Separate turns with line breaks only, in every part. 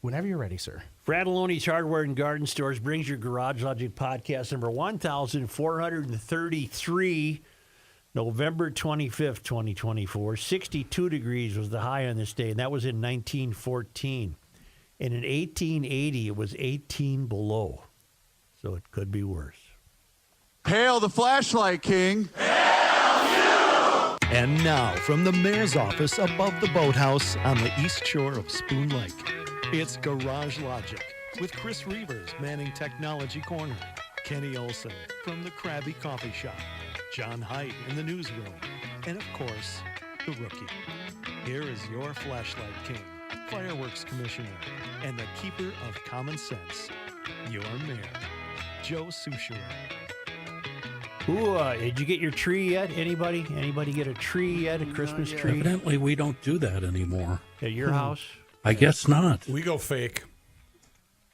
Whenever you're ready, sir.
Fratelloni's Hardware and Garden Stores brings your Garage Logic podcast number 1433, November 25th, 2024. 62 degrees was the high on this day, and that was in 1914. And in 1880, it was 18 below. So it could be worse.
Hail the flashlight king.
And now, from the mayor's office above the boathouse on the east shore of Spoon Lake, it's Garage Logic with Chris Reavers manning Technology Corner, Kenny Olson from the Krabby Coffee Shop, John Height in the newsroom, and of course, the Rookie. Here is your flashlight king, fireworks commissioner, and the keeper of common sense, your mayor, Joe Souchere.
Did you get your tree yet? Anybody? Anybody get a tree yet? A Christmas tree
Evidently, we don't do that anymore.
at your house?
I guess not.
We go fake.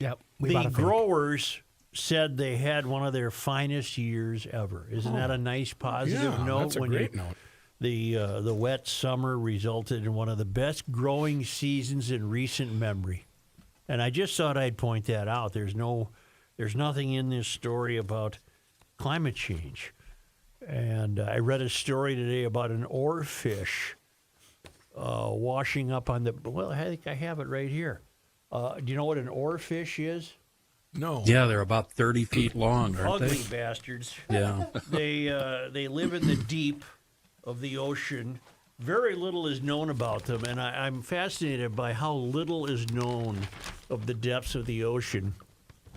Yep.
The growers said they had one of their finest years ever. Isn't that a nice positive
Yeah,
note?
that's a great note.
The wet summer resulted in one of the best growing seasons in recent memory. And I just thought I'd point that out. There's nothing in this story about climate change. And I read a story today about an oarfish washing up on the, well, I think I have it right here. Do you know what an oarfish is?
No.
Yeah, they're about 30 feet long, aren't
Ugly
they?
bastards.
Yeah.
They live in the deep of the ocean. Very little is known about them, and I'm fascinated by how little is known of the depths of the ocean.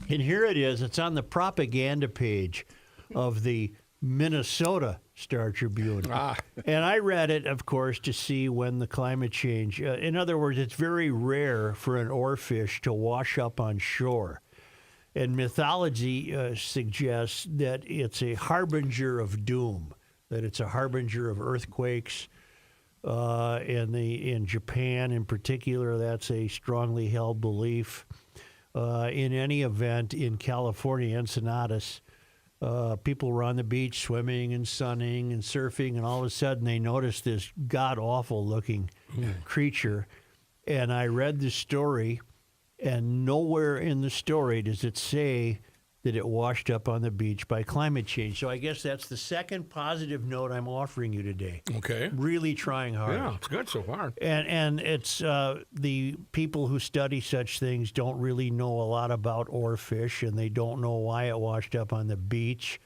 And here it is. It's on the propaganda page of the Minnesota Star Tribune. And I read it, of course, to see when the climate change. In other words, it's very rare for an oarfish to wash up on shore. And mythology suggests that it's a harbinger of doom, that it's a harbinger of earthquakes. In Japan, in particular, that's a strongly held belief. In any event, in California, Encenadas, people were on the beach swimming and sunning and surfing, and all of a sudden they noticed this god-awful looking creature. And I read the story, and nowhere in the story does it say that it washed up on the beach by climate change. So I guess that's the second positive note I'm offering you today.
Okay.
Really trying hard.
Yeah, it's good so far.
And it's the people who study such things don't really know a lot about oarfish, and they don't know why it washed up on the beach.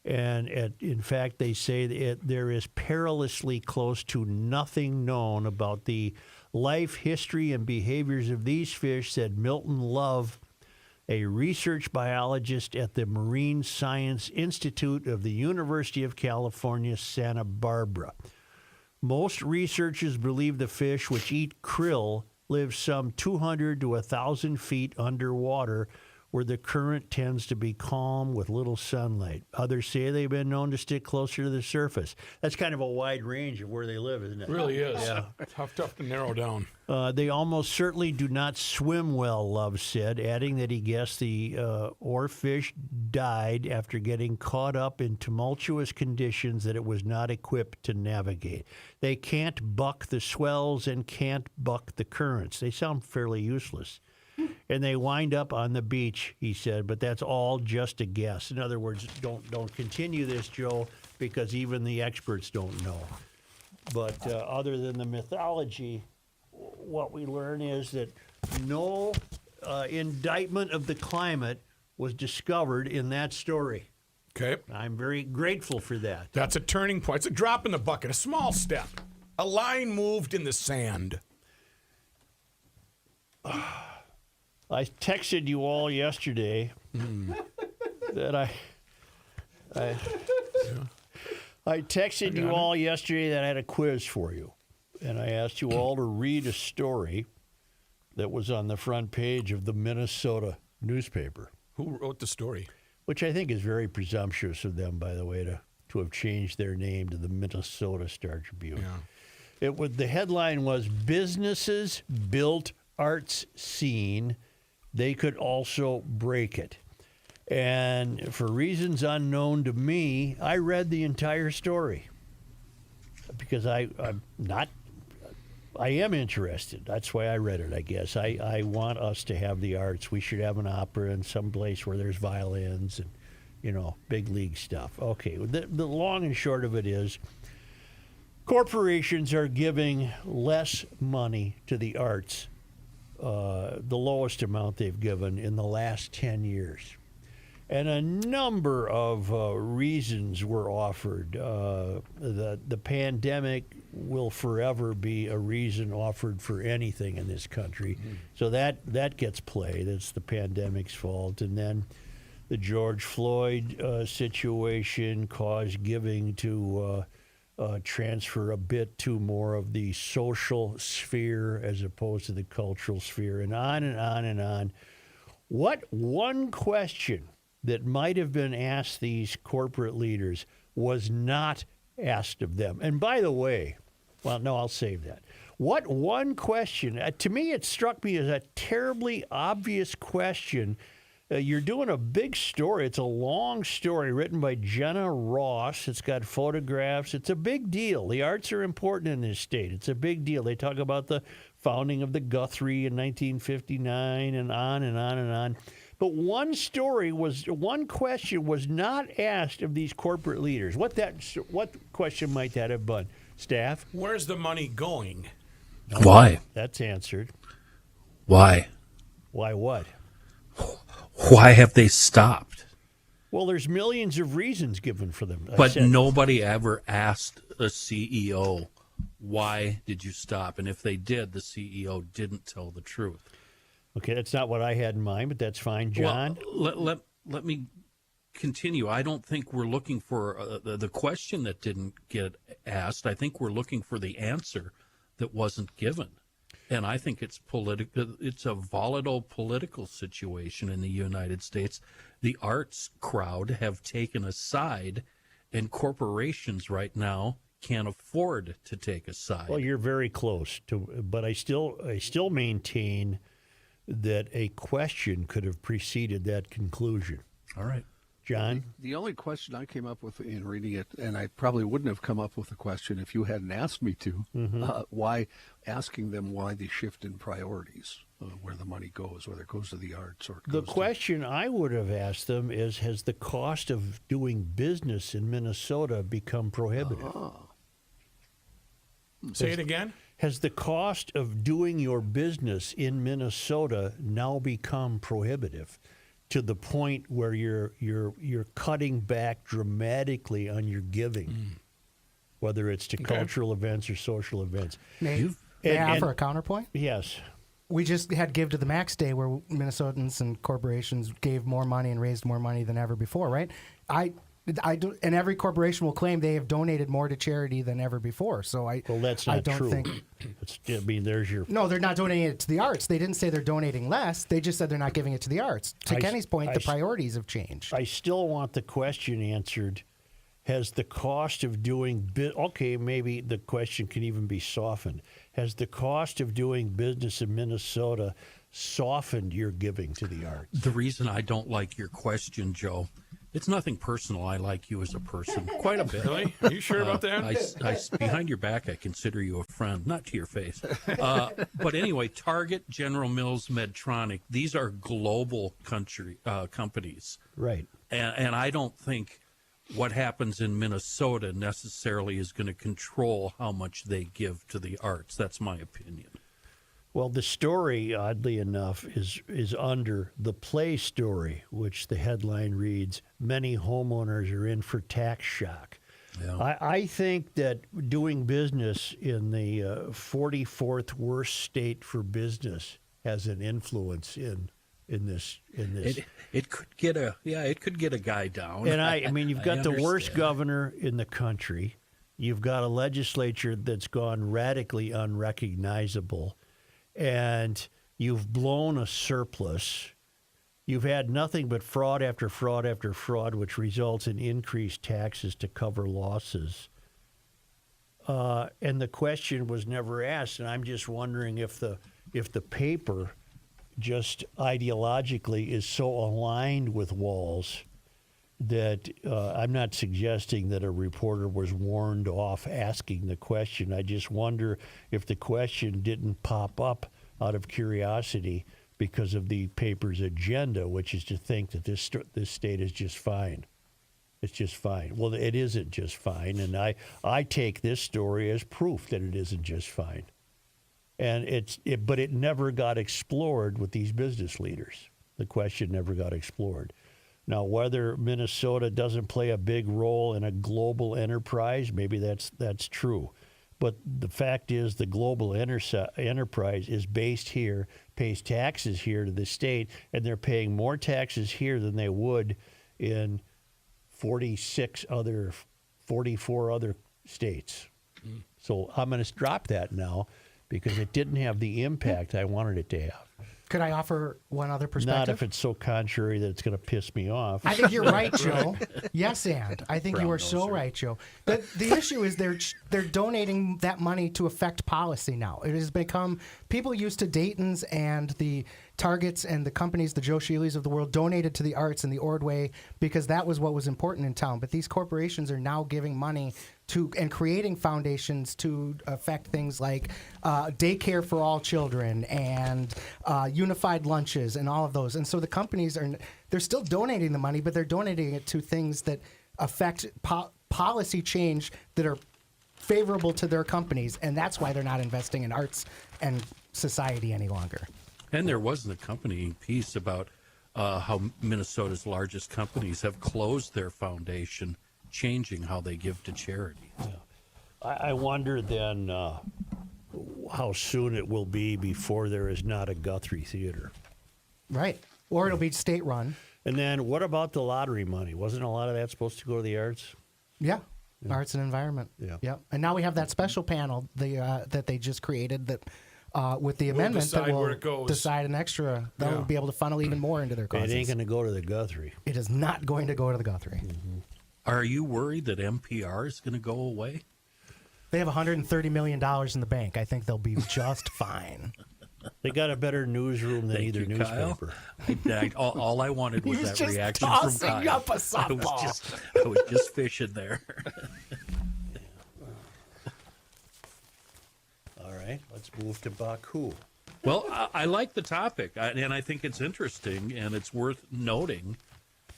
And in fact, they say there is perilously close to nothing known about the life, history, and behaviors of these fish, said Milton Love, a research biologist at the Marine Science Institute of the University of California, Santa Barbara. Most researchers believe the fish, which eat krill, live some 200 to 1,000 feet underwater, where the current tends to be calm with little sunlight. Others say they've been known to stick closer to the surface. That's kind of a wide range of where they live, isn't it?
It really is.
Yeah.
Tough to narrow down.
They almost certainly do not swim well, Love said, adding that he guessed the oarfish died after getting caught up in tumultuous conditions that it was not equipped to navigate. They can't buck the swells and can't buck the currents. They sound fairly useless. And they wind up on the beach, he said, but that's all just a guess. In other words, don't continue this, Joe, because even the experts don't know. But other than the mythology, what we learn is that no indictment of the climate was discovered in that story.
Okay.
I'm very grateful for that.
That's a turning point. It's a drop in the bucket, a small step. A line moved in the sand.
I texted you all yesterday that I texted you all yesterday that I had a quiz for you. And I asked you all to read a story that was on the front page of the Minnesota newspaper.
Who wrote the story?
Which I think is very presumptuous of them, by the way, to have changed their name to the Minnesota Star Tribune.
Yeah.
The headline was, "Businesses Built Arts Scene. They could also break it." And for reasons unknown to me, I read the entire story because I'm not I am interested. That's why I read it, I guess. I want us to have the arts. We should have an opera in some place where there's violins and, big league stuff. Okay, the long and short of it is corporations are giving less money to the arts, the lowest amount they've given in the last 10 years. And a number of reasons were offered. The pandemic will forever be a reason offered for anything in this country. Mm-hmm. So that gets played. It's the pandemic's fault. And then the George Floyd situation caused giving to transfer a bit to more of the social sphere as opposed to the cultural sphere, and on and on and on. What one question that might have been asked these corporate leaders was not asked of them? And by the way, well, no, I'll save that. What one question, to me it struck me as a terribly obvious question. You're doing a big story. It's a long story written by Jenna Ross. It's got photographs. It's a big deal. The arts are important in this state. It's a big deal. They talk about the founding of the Guthrie in 1959 and on and on and on. But one question was not asked of these corporate leaders. What question might that have been? Staff?
Where's the money going?
Why?
That's answered.
Why?
Why what?
Why have they stopped?
Well, there's millions of reasons given for them.
But nobody ever asked a CEO, why did you stop? And if they did, the CEO didn't tell the truth.
Okay, that's not what I had in mind, but that's fine. John?
Well, let me continue. I don't think we're looking for the question that didn't get asked. I think we're looking for the answer that wasn't given. And I think it's political. It's a volatile political situation in the United States. The arts crowd have taken a side, and corporations right now can't afford to take a side.
Well, you're very close to, but I still maintain that a question could have preceded that conclusion.
All right.
John?
The only question I came up with in reading it, and I probably wouldn't have come up with a question if you hadn't asked me to, why asking them why the shift in priorities, where the money goes, whether it goes to the arts or it goes
The question I would have asked them is, has the cost of doing business in Minnesota become prohibitive?
Say it again?
Has the cost of doing your business in Minnesota now become prohibitive to the point where you're cutting back dramatically on your giving, whether it's to cultural events or social events?
May I offer a counterpoint?
Yes.
We just had Give to the Max Day where Minnesotans and corporations gave more money and raised more money than ever before, right? I do, and every corporation will claim they have donated more to charity than ever before. So
Well, that's not
I don't
true.
think.
There's your.
No, they're not donating it to the arts. They didn't say they're donating less. They just said they're not giving it to the arts. To Kenny's point, the priorities have changed.
I still want the question answered. Has the cost of doing okay, maybe the question can even be softened. Has the cost of doing business in Minnesota softened your giving to the arts?
The reason I don't like your question, Joe, it's nothing personal. I like you as a person quite a bit.
Really? Are you sure about that?
Behind your back, I consider you a friend, not to your face. But anyway, Target, General Mills, Medtronic, these are global companies.
Right.
And I don't think what happens in Minnesota necessarily is going to control how much they give to the arts. That's my opinion.
Well, the story, oddly enough, is under the Play story, which the headline reads, "Many homeowners are in for tax shock." Yeah. I think that doing business in the 44th worst state for business has an influence in this.
It could get a guy down.
And I mean, you've got the worst
understand.
governor in the country. You've got a legislature that's gone radically unrecognizable. And you've blown a surplus. You've had nothing but fraud after fraud after fraud, which results in increased taxes to cover losses. And the question was never asked. And I'm just wondering if the paper just ideologically is so aligned with Walz that I'm not suggesting that a reporter was warned off asking the question. I just wonder if the question didn't pop up out of curiosity because of the paper's agenda, which is to think that this state is just fine. It's just fine. Well, it isn't just fine, and I take this story as proof that it isn't just fine. And but it never got explored with these business leaders. The question never got explored. Now, whether Minnesota doesn't play a big role in a global enterprise, maybe that's true. But the fact is the global enterprise is based here, pays taxes here to the state, and they're paying more taxes here than they would in 44 other states. So I'm going to drop that now because it didn't have the impact I wanted it to have.
Could I offer one other perspective?
Not if it's so contrary that it's going to piss me off.
I think you're right, Joe. Yes, and I think you are so right, Joe. The issue is they're donating that money to affect policy now. It has become people used to Dayton's and the Targets and the companies, the Joe Sheelys of the world, donated to the arts and the Ordway because that was what was important in town. But these corporations are now giving money to and creating foundations to affect things like daycare for all children and unified lunches and all of those. And so the companies they're still donating the money, but they're donating it to things that affect policy change that are favorable to their companies, and that's why they're not investing in arts and society any longer.
And there was an accompanying piece about how Minnesota's largest companies have closed their foundation, changing how they give to charity.
Yeah. I wonder then how soon it will be before there is not a Guthrie Theater.
Right. Or it'll be state run.
And then what about the lottery money? Wasn't a lot of that supposed to go to the arts?
Yeah. Arts and environment.
Yeah.
Yep. And now we have that special panel that they just created that with the amendment that
decide where
will
it goes.
decide an extra that will be able to funnel even more into their causes.
It ain't going to go to the Guthrie.
It is not going to go to the Guthrie.
Mm-hmm.
Are you worried that NPR is going to go away?
They have $130 million in the bank. I think they'll be just fine.
They got a better newsroom than
Thank
either
you, Kyle.
newspaper.
All I wanted was
was
that
just
reaction from
tossing
Kyle.
up a softball.
I was just fishing there.
All right, let's move to Baku.
Well, I like the topic, and I think it's interesting, and it's worth noting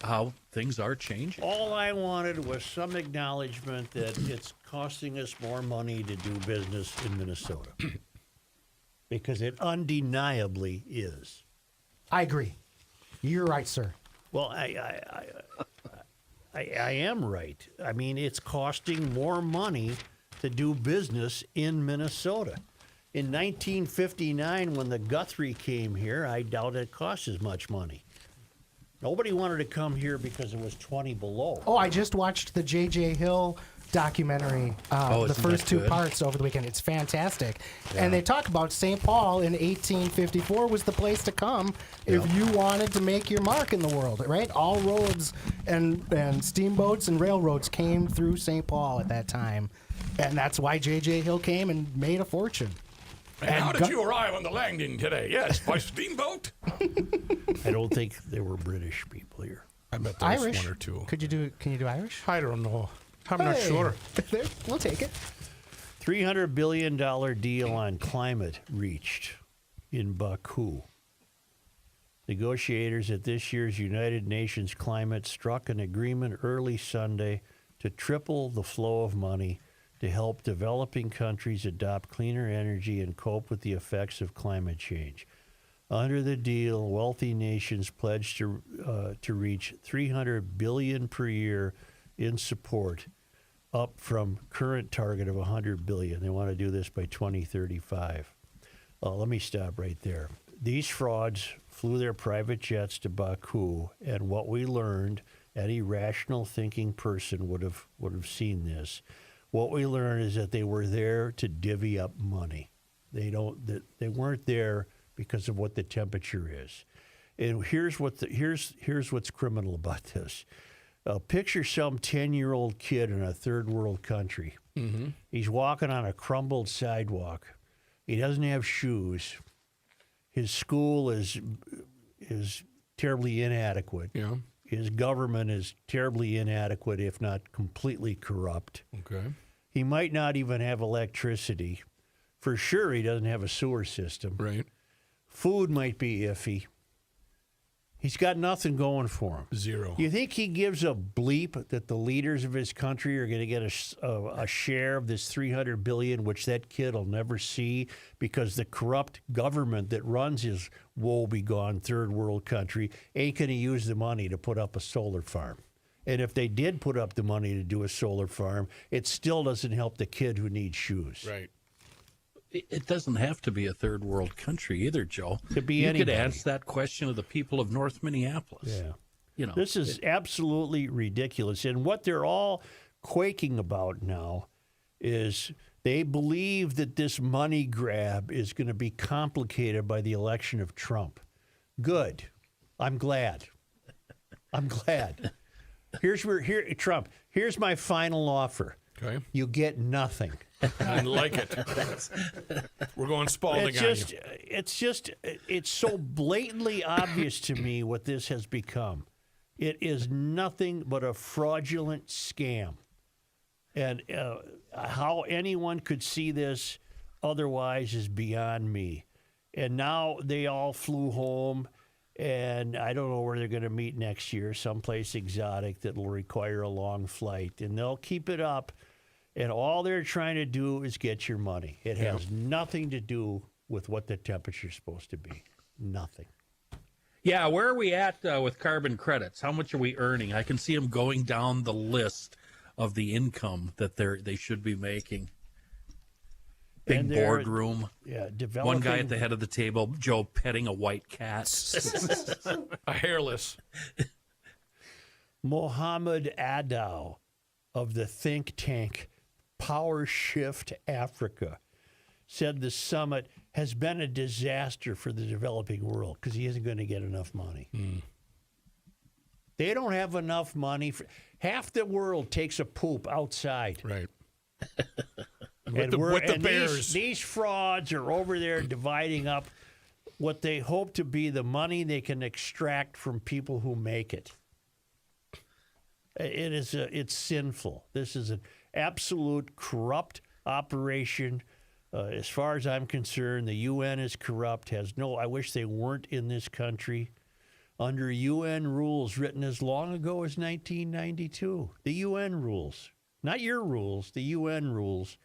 how things are changing.
All I wanted was some acknowledgement that it's costing us more money to do business in Minnesota. Because it undeniably is.
I agree. You're right, sir.
Well, I am right. I mean, it's costing more money to do business in Minnesota. In 1959, when the Guthrie came here, I doubt it cost as much money. Nobody wanted to come here because it was 20 below.
Oh, I just watched the J.J. Hill documentary, the
isn't
first
that
two
good?
parts over the weekend. It's fantastic. And they talk about St. Paul in 1854 was the place to come if you wanted to make your mark in the world, right? All roads and steamboats and railroads came through St. Paul at that time. And that's why J.J. Hill came and made a fortune.
And how did you arrive on the landing today? Yes, by steamboat?
I don't think there were British people here.
I bet there was
Irish?
one or two.
Can you do Irish?
I don't know. I'm not
Hey,
sure.
We'll take it.
$300 billion deal on climate reached in Baku. Negotiators at this year's United Nations Climate struck an agreement early Sunday to triple the flow of money to help developing countries adopt cleaner energy and cope with the effects of climate change. Under the deal, wealthy nations pledged to reach $300 billion per year in support, up from current target of $100 billion. They want to do this by 2035. Let me stop right there. These frauds flew their private jets to Baku, and what we learned, any rational thinking person would have seen this. What we learned is that they were there to divvy up money. They weren't there because of what the temperature is. And here's what's criminal about this. Picture some 10-year-old kid in a third world country. Mm-hmm. He's walking on a crumbled sidewalk. He doesn't have shoes. His school is terribly inadequate.
Yeah.
his government is terribly inadequate, if not completely corrupt.
Okay.
He might not even have electricity. For sure, he doesn't have a sewer system.
Right.
Food might be iffy. He's got nothing going for him.
Zero.
You think he gives a bleep that the leaders of his country are going to get a share of this $300 billion, which that kid will never see because the corrupt government that runs his woe-begone third world country ain't going to use the money to put up a solar farm. And if they did put up the money to do a solar farm, it still doesn't help the kid who needs shoes.
Right.
It doesn't have to be a third world country either, Joe.
Could be
you
anybody.
could ask that question of the people of North Minneapolis.
Yeah.
You know,
This is absolutely ridiculous. And what they're all quaking about now is they believe that this money grab is going to be complicated by the election of Trump. Good. I'm glad. I'm glad. Trump, here's my final offer.
Okay.
You get nothing.
I like it. We're going Spalding on you.
It's so blatantly obvious to me what this has become. It is nothing but a fraudulent scam. And how anyone could see this otherwise is beyond me. And now they all flew home, and I don't know where they're going to meet next year, someplace exotic that will require a long flight. And they'll keep it up. And all they're trying to do is get your money. It has nothing to do with what the temperature's supposed to be. Nothing.
yeah. Where are we at with carbon credits? How much are we earning? I can see them going down the list of the income that they should be making. Big
And they're-
boardroom.
Yeah, developing.
One guy at the head of the table, Joe, petting a white cat.
A hairless.
Mohammed Adow of the think tank Power Shift Africa said the summit has been a disaster for the developing world because he isn't going to get enough money. They don't have enough money. Half the world takes a poop outside.
Right.
And
the bears.
These frauds are over there dividing up what they hope to be the money they can extract from people who make it. It's sinful. This is an absolute corrupt operation. As far as I'm concerned, the UN is corrupt. I wish they weren't in this country. Under UN rules written as long ago as 1992. The UN rules. Not your rules, the UN rules.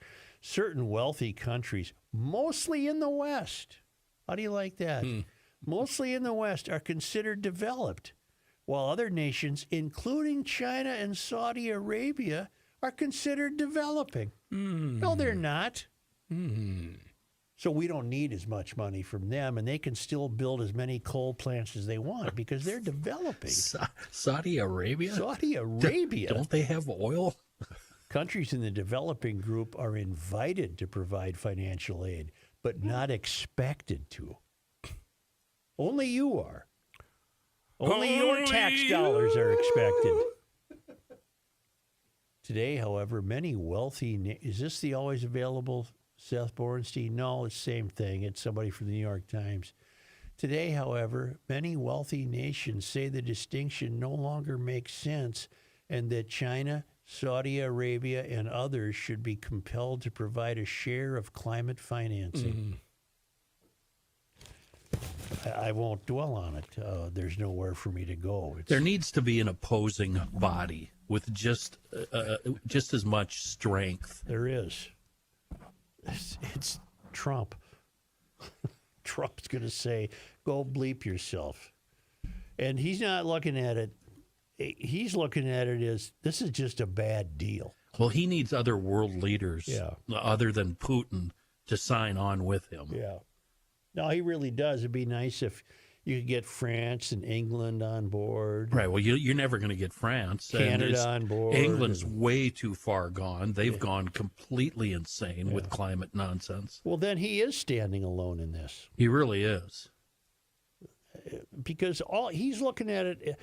Certain wealthy countries, mostly in the West, how do you like that? Mostly in the West are considered developed, while other nations, including China and Saudi Arabia, are considered developing. No, they're not. So we don't need as much money from them, and they can still build as many coal plants as they want because they're developing.
Saudi Arabia?
Saudi Arabia.
Don't they have oil?
Countries in the developing group are invited to provide financial aid, but not expected to. Only you are. Only your tax dollars are expected. Today, however, many wealthy... Is this the always available Seth Borenstein? No, it's the same thing. It's somebody from the New York Times. Today, however, many wealthy nations say the distinction no longer makes sense and that China, Saudi Arabia, and others should be compelled to provide a share of climate financing. I won't dwell on it. There's nowhere for me to go.
There needs to be an opposing body with just as much strength.
There is. It's Trump. Trump's going to say, go bleep yourself. And he's not looking at it. He's looking at it as this is just a bad deal.
Well, he needs other world leaders other than Putin to sign on with him.
Yeah. No, he really does. It'd be nice if you could get France and England on board.
Right. Well, you're never going to get France.
Canada on board.
England's way too far gone. They've gone completely insane with climate nonsense.
Well, then he is standing alone in this
He really is.
because he's looking at it.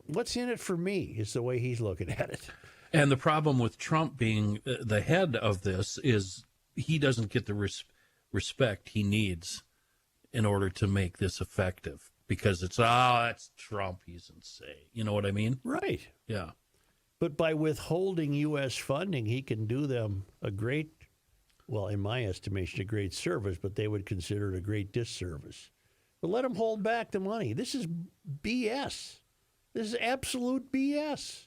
What's in it for me is the way he's looking at it.
And the problem with Trump being the head of this is he doesn't get the respect he needs in order to make this effective. because that's Trump. He's insane. You know what I mean?
Right.
Yeah.
But by withholding U.S. funding, he can do them a great, well, in my estimation, a great service, but they would consider it a great disservice. But let him hold back the money. This is BS. This is absolute BS.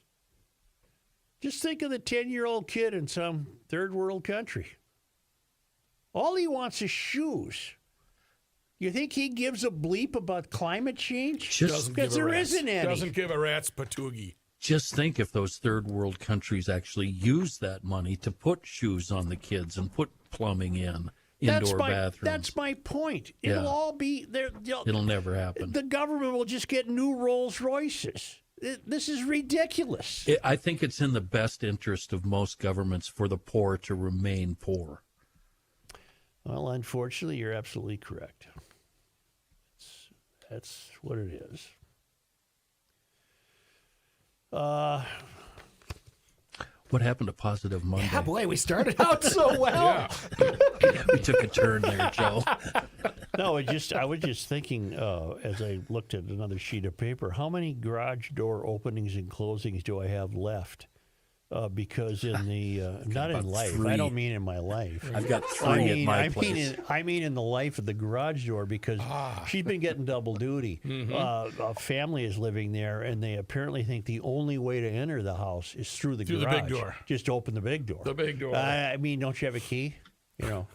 Just think of the 10-year-old kid in some third world country. All he wants is shoes. You think he gives a bleep about climate change?
Just
Because there isn't any.
Doesn't give a rat's patoogie.
Just think if those third world countries actually use that money to put shoes on the kids and put plumbing in indoor bathrooms.
That's my point. It'll
Yeah.
all be there.
It'll never happen.
The government will just get new Rolls Royces. This is ridiculous.
I think it's in the best interest of most governments for the poor to remain poor.
Well, unfortunately, you're absolutely correct. That's what it is.
What happened to Positive Monday?
Yeah, boy, we started out so well.
We took a turn there, Joe.
No, I was just thinking as I looked at another sheet of paper, how many garage door openings and closings do I have left? Because in the not in
about
life,
3.
I don't mean in my life.
I've got 3 at my place.
I mean in the life of the garage door, because she's been getting double duty. A family is living there, and they apparently think the only way to enter the house is through the
Through the
garage.
big door.
Just open the big door.
The big door.
I mean, don't you have a key? You know.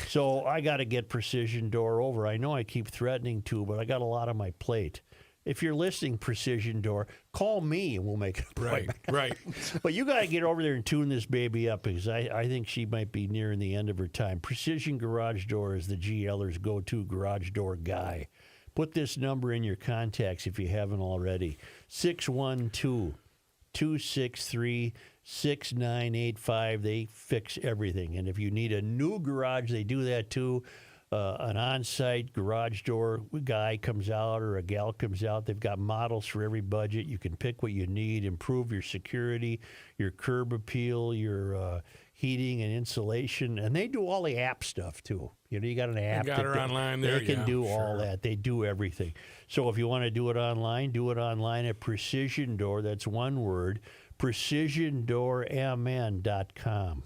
So I got to get Precision Door over. I know I keep threatening to, but I got a lot on my plate. If you're listening, Precision Door, call me and we'll make an appointment.
Right.
But you got to get over there and tune this baby up, because I think she might be nearing the end of her time. Precision Garage Door is the GLer's go-to garage door guy. Put this number in your contacts if you haven't already. 612-263-6985. They fix everything. And if you need a new garage, they do that too. An on-site garage door guy comes out or a gal comes out. They've got models for every budget. You can pick what you need, improve your security, your curb appeal, your heating and insulation. And they do all the app stuff too. You know, you got an app.
got her online there,
They can
yeah,
do all
sure.
that. They do everything. So if you want to do it online at Precision Door. That's one word, precisiondoormn.com.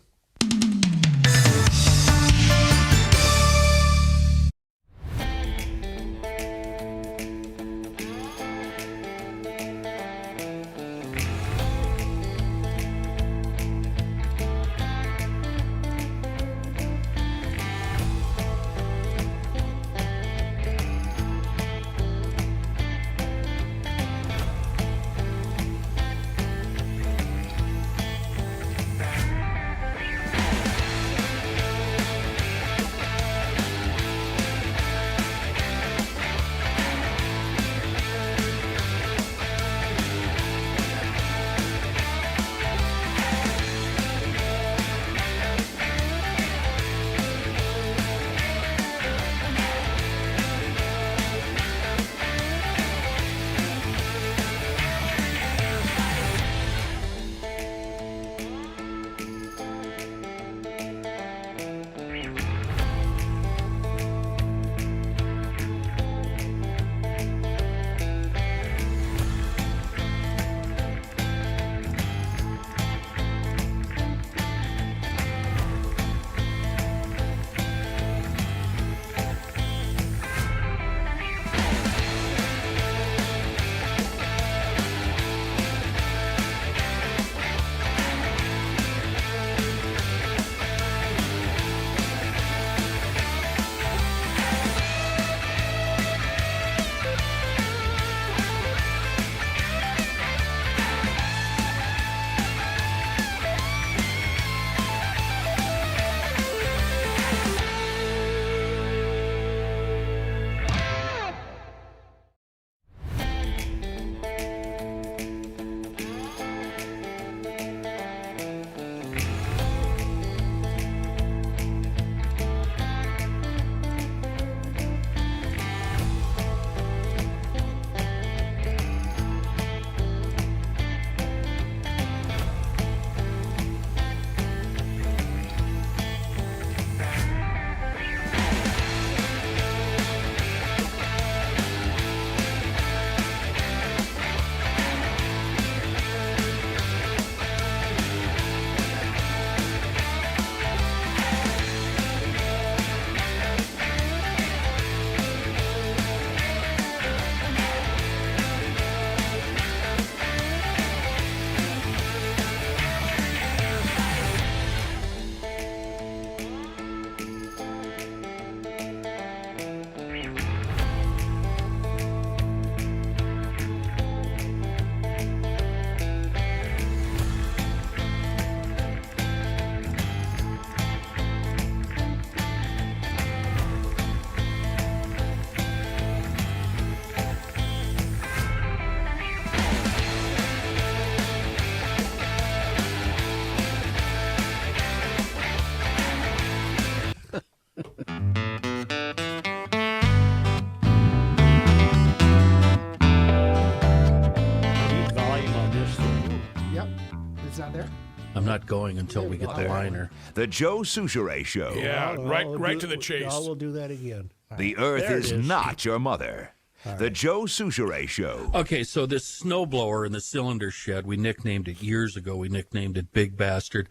going until we get the liner.
The Joe Souchere Show.
Yeah,
Well,
right to the chase.
We'll do that again.
The Earth
There it
is
is.
not your mother. The Joe Souchere Show.
Okay, so this snowblower in the cylinder shed, we nicknamed it years ago. We nicknamed it Big Bastard.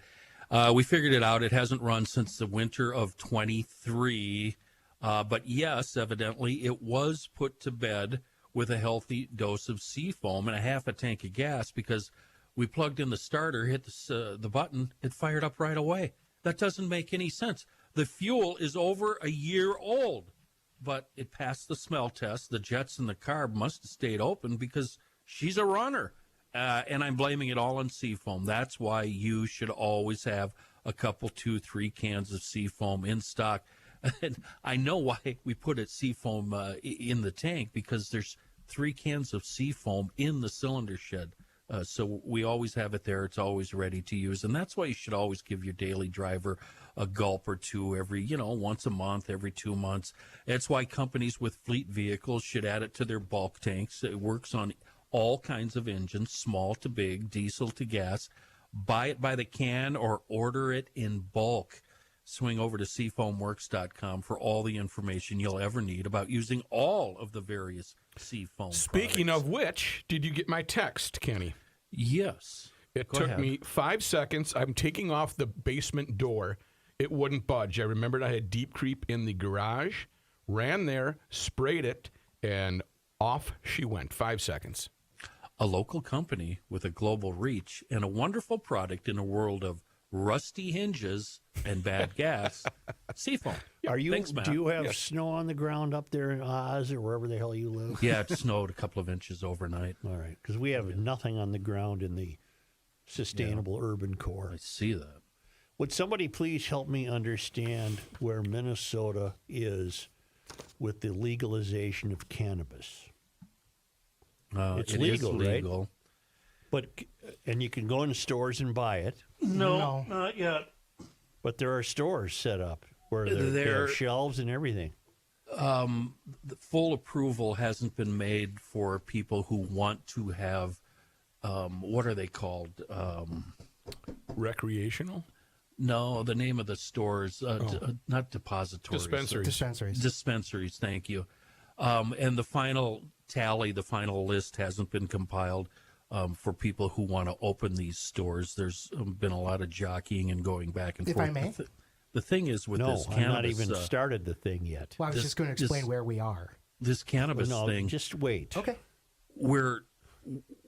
We figured it out. It hasn't run since the winter of 23. But yes, evidently, it was put to bed with a healthy dose of seafoam and a half a tank of gas because we plugged in the starter, hit the button, it fired up right away. That doesn't make any sense. The fuel is over a year old, but it passed the smell test. The jets in the carb must have stayed open because she's a runner. And I'm blaming it all on seafoam. That's why you should always have a couple, 2, 3 cans of seafoam in stock. And I know why we put it seafoam in the tank, because there's 3 cans of seafoam in the cylinder shed. So we always have it there. It's always ready to use. And that's why you should always give your daily driver a gulp or two every, once a month, every 2 months. That's why companies with fleet vehicles should add it to their bulk tanks. It works on all kinds of engines, small to big, diesel to gas. Buy it by the can or order it in bulk. Swing over to seafoamworks.com for all the information you'll ever need about using all of the various seafoam
Speaking
products.
of which, did you get my text, Kenny?
Yes.
It
Go
took
ahead.
me 5 seconds. I'm taking off the basement door. It wouldn't budge. I remembered I had deep creep in the garage, ran there, sprayed it, and off she went. 5 seconds.
A local company with a global reach and a wonderful product in a world of rusty hinges and bad gas. Seafoam. Thanks, Matt.
Do you have snow on the ground up there in Oz or wherever the hell you live?
Yeah, it snowed a couple of inches overnight.
All right, because we have nothing on the ground in the sustainable urban core.
I see that.
Would somebody please help me understand where Minnesota is with the legalization of cannabis? It's
It
legal,
is
right?
legal.
And you can go into stores and buy it,
No.
Not yet.
but there are stores set up where they
There-
have shelves and everything.
The full approval hasn't been made for people who want to have, what are they called?
Recreational?
No, the name of the stores, not depositories.
Dispensaries.
Dispensaries.
Dispensaries, thank you. And the final tally, the final list hasn't been compiled for people who want to open these stores. There's been a lot of jockeying and going back and
If
forth.
I may?
The thing is with
No,
this
I'm
cannabis,
not even started the thing yet.
Well, I was
This-
just going to
this-
explain where we are.
this cannabis
No,
thing,
just wait.
Okay.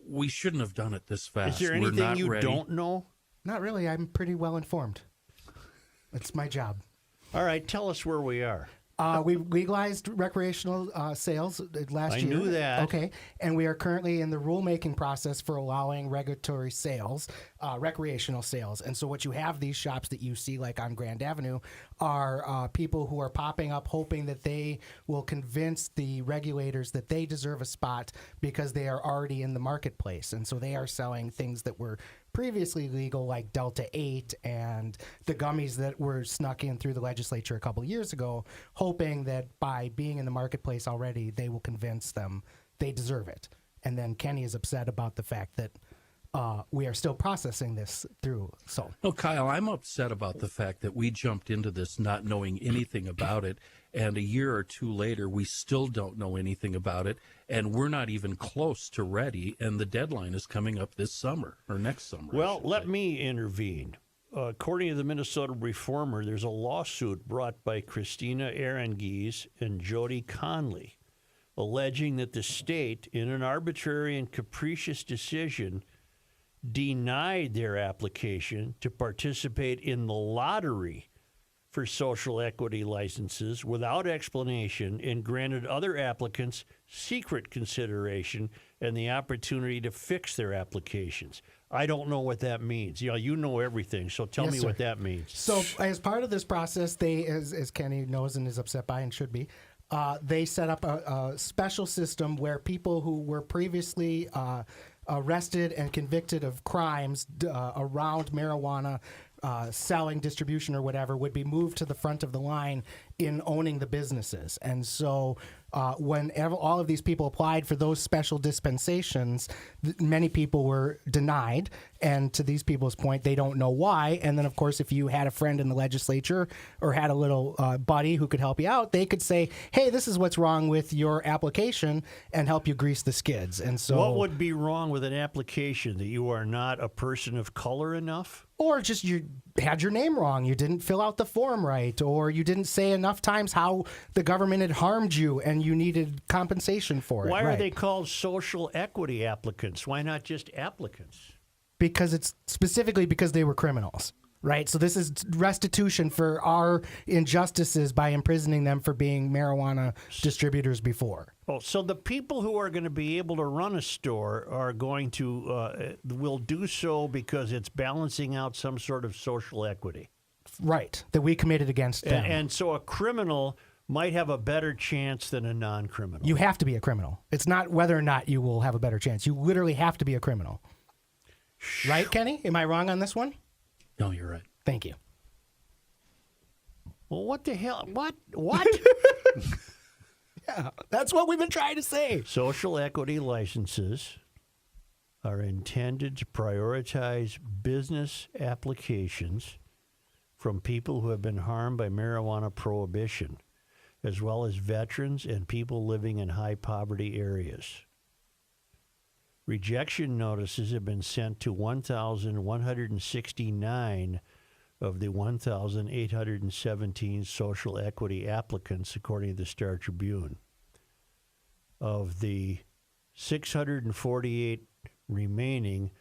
we shouldn't have done it this fast.
Is there
We're
anything
not
you
ready.
don't know?
Not really. I'm pretty well informed. It's my job.
All right, tell us where we are.
We legalized recreational sales last
I
year.
knew that.
Okay. And we are currently in the rulemaking process for allowing regulatory sales, recreational sales. And so what you have, these shops that you see like on Grand Avenue, are people who are popping up hoping that they will convince the regulators that they deserve a spot because they are already in the marketplace. And so they are selling things that were previously legal, like Delta 8 and the gummies that were snuck in through the legislature a couple of years ago, hoping that by being in the marketplace already, they will convince them they deserve it. And then Kenny is upset about the fact that we are still processing this through. So
No, Kyle, I'm upset about the fact that we jumped into this not knowing anything about it, and a year or two later, we still don't know anything about it, and we're not even close to ready, and the deadline is coming up this summer, or next summer. I
Well,
should
let
say.
me intervene. According to the Minnesota Reformer, there's a lawsuit brought by Christina Aranguiz and Jody Conley, alleging that the state, in an arbitrary and capricious decision, denied their application to participate in the lottery for social equity licenses without explanation and granted other applicants secret consideration and the opportunity to fix their applications. I don't know what that means. You know everything, so tell
Yes,
me
sir.
what that means.
So as part of this process, they, as Kenny knows and is upset by and should be, they set up a special system where people who were previously arrested and convicted of crimes around marijuana, selling, distribution, or whatever, would be moved to the front of the line in owning the businesses. And so all of these people applied for those special dispensations, many people were denied. And to these people's point, they don't know why. And then, of course, if you had a friend in the legislature or had a little buddy who could help you out, they could say, hey, this is what's wrong with your application, and help you grease the skids. And so,
what would be wrong with an application? That you are not a person of color enough?
or just you had your name wrong, you didn't fill out the form right, or you didn't say enough times how the government had harmed you and you needed compensation for it.
Why are
Right.
they called social equity applicants? Why not just applicants?
Because it's specifically because they were criminals, right? So this is restitution for our injustices by imprisoning them for being marijuana distributors before.
Oh, so the people who are going to be able to run a store are going to will do so because it's balancing out some sort of social equity.
Right, that we committed against them.
And so a criminal might have a better chance than a non-criminal.
You have to be a criminal. It's not whether or not you will have a better chance. You literally have to be a criminal. Right, Kenny? Am I wrong on this one?
No, you're right.
Thank you.
Well, what the hell? What? What?
Yeah, that's what we've been trying to say.
Social equity licenses are intended to prioritize business applications from people who have been harmed by marijuana prohibition, as well as veterans and people living in high poverty areas. Rejection notices have been sent to 1,169 of the 1,817 social equity applicants, according to the Star Tribune. Of the 648 remaining,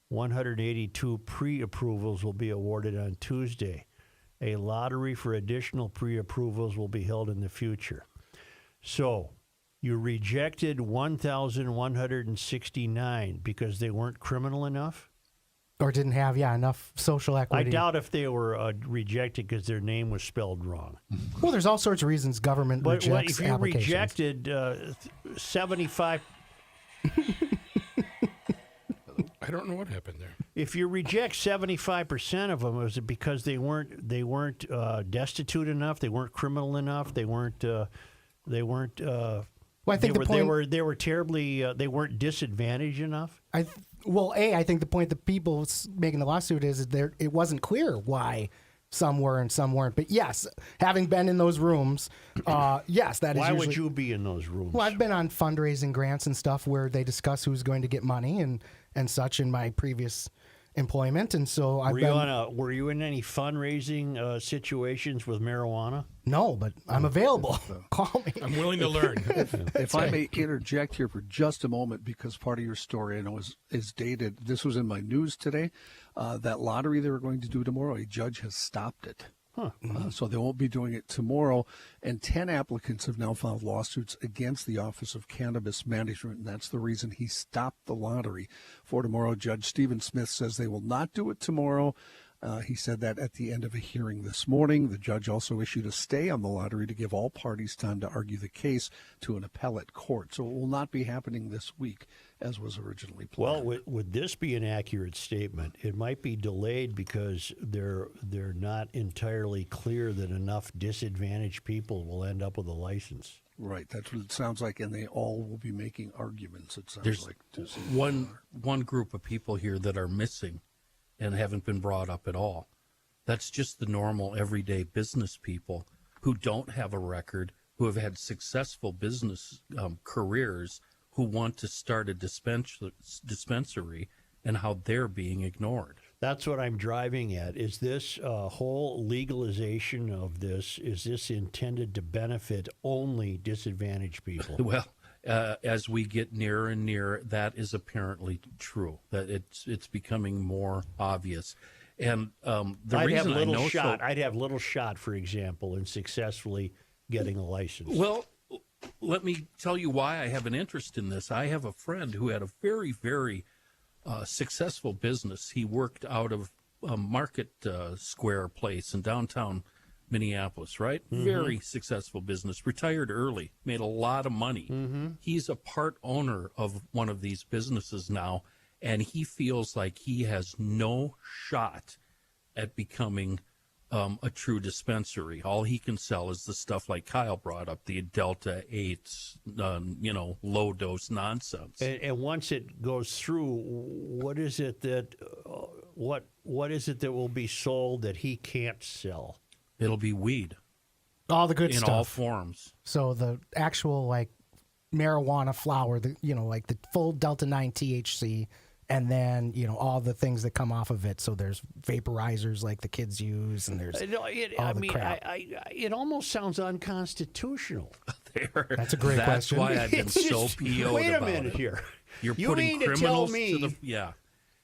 182 pre-approvals will be awarded on Tuesday. A lottery for additional pre-approvals will be held in the future. So, you rejected 1,169 because they weren't criminal enough?
Or didn't have, enough social
I
equity.
doubt if they were rejected because their name was spelled wrong.
Well, there's all sorts of reasons government
But
rejects
if you
applications.
rejected 75,
I don't know what happened there.
if you reject 75% of them, was it because they weren't destitute enough, they weren't criminal enough, they weren't.
Well, I think the point
they were terribly they weren't disadvantaged enough.
I think the point that people making the lawsuit is it wasn't clear why some were and some weren't. But yes, having been in those rooms, yes, that is.
Why
usually,
would you be in those rooms?
Well, I've been on fundraising grants and stuff where they discuss who's going to get money and such in my previous employment, and so
were you in any fundraising situations with marijuana?
No, but I'm available. Call me.
I'm willing to learn.
If I may interject here for just a moment, because part of your story I know is dated. This was in my news today. That lottery they were going to do tomorrow, a judge has stopped it. So they won't be doing it tomorrow. And 10 applicants have now filed lawsuits against the Office of Cannabis Management, and that's the reason he stopped the lottery for tomorrow. Judge Stephen Smith says they will not do it tomorrow. He said that at the end of a hearing this morning. The judge also issued a stay on the lottery to give all parties time to argue the case to an appellate court. So it will not be happening this week as was originally planned.
Well, would this be an accurate statement? It might be delayed because they're not entirely clear that enough disadvantaged people will end up with a license.
Right, that's what it sounds like, and they all will be making arguments, it sounds
There's
like.
one group of people here that are missing and haven't been brought up at all. That's just the normal everyday business people who don't have a record, who have had successful business careers, who want to start a dispensary, and how they're being ignored.
That's what I'm driving at. Is this whole legalization of this, is this intended to benefit only disadvantaged people?
Well, as we get nearer and nearer, that is apparently true. That it's becoming more obvious, and the
I'd have
reason I know
Shot. I'd have Little Shot, for example, in successfully getting a license.
Well, let me tell you why I have an interest in this. I have a friend who had a very, very successful business. He worked out of a Market Square place in downtown Minneapolis, right? Mm-hmm. Very successful business. Retired early, made a lot of money. Mm-hmm. He's a part owner of one of these businesses now, and he feels like he has no shot at becoming a true dispensary. All he can sell is the stuff like Kyle brought up, the Delta 8, low dose nonsense.
And once it goes through, what is it that what is it that will be sold that he can't sell?
It'll be weed
All the good
in
stuff.
all forms.
So the actual like marijuana flower, like the full Delta 9 THC, and then all the things that come off of it. So there's vaporizers like the kids use, and there's crap.
It almost sounds unconstitutional.
That's a great question.
That's why I've been
It's
so
just-
PO'd
wait a
about
minute
it.
here.
You're
You
putting
mean to tell
criminals
me-
to the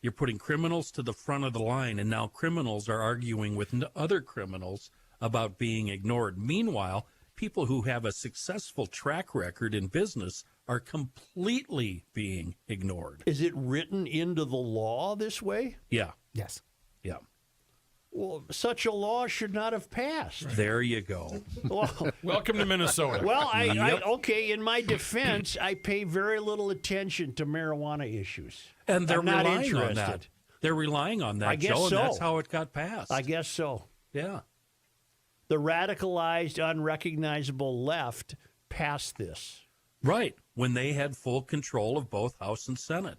You're putting criminals to the front of the line, and now criminals are arguing with other criminals about being ignored. Meanwhile, people who have a successful track record in business are completely being ignored.
Is it written into the law this way?
Yeah,
Yes.
yeah.
Well, such a law should not have passed.
There you go.
Well,
Welcome to Minnesota.
okay, in my defense, I pay very little attention to marijuana issues.
And they're
I'm not
relying on
interested.
that. They're relying on that,
I guess
Joe,
so.
and that's how it got passed.
I guess so.
Yeah.
The radicalized, unrecognizable left passed this.
Right. When they had full control of both House and Senate.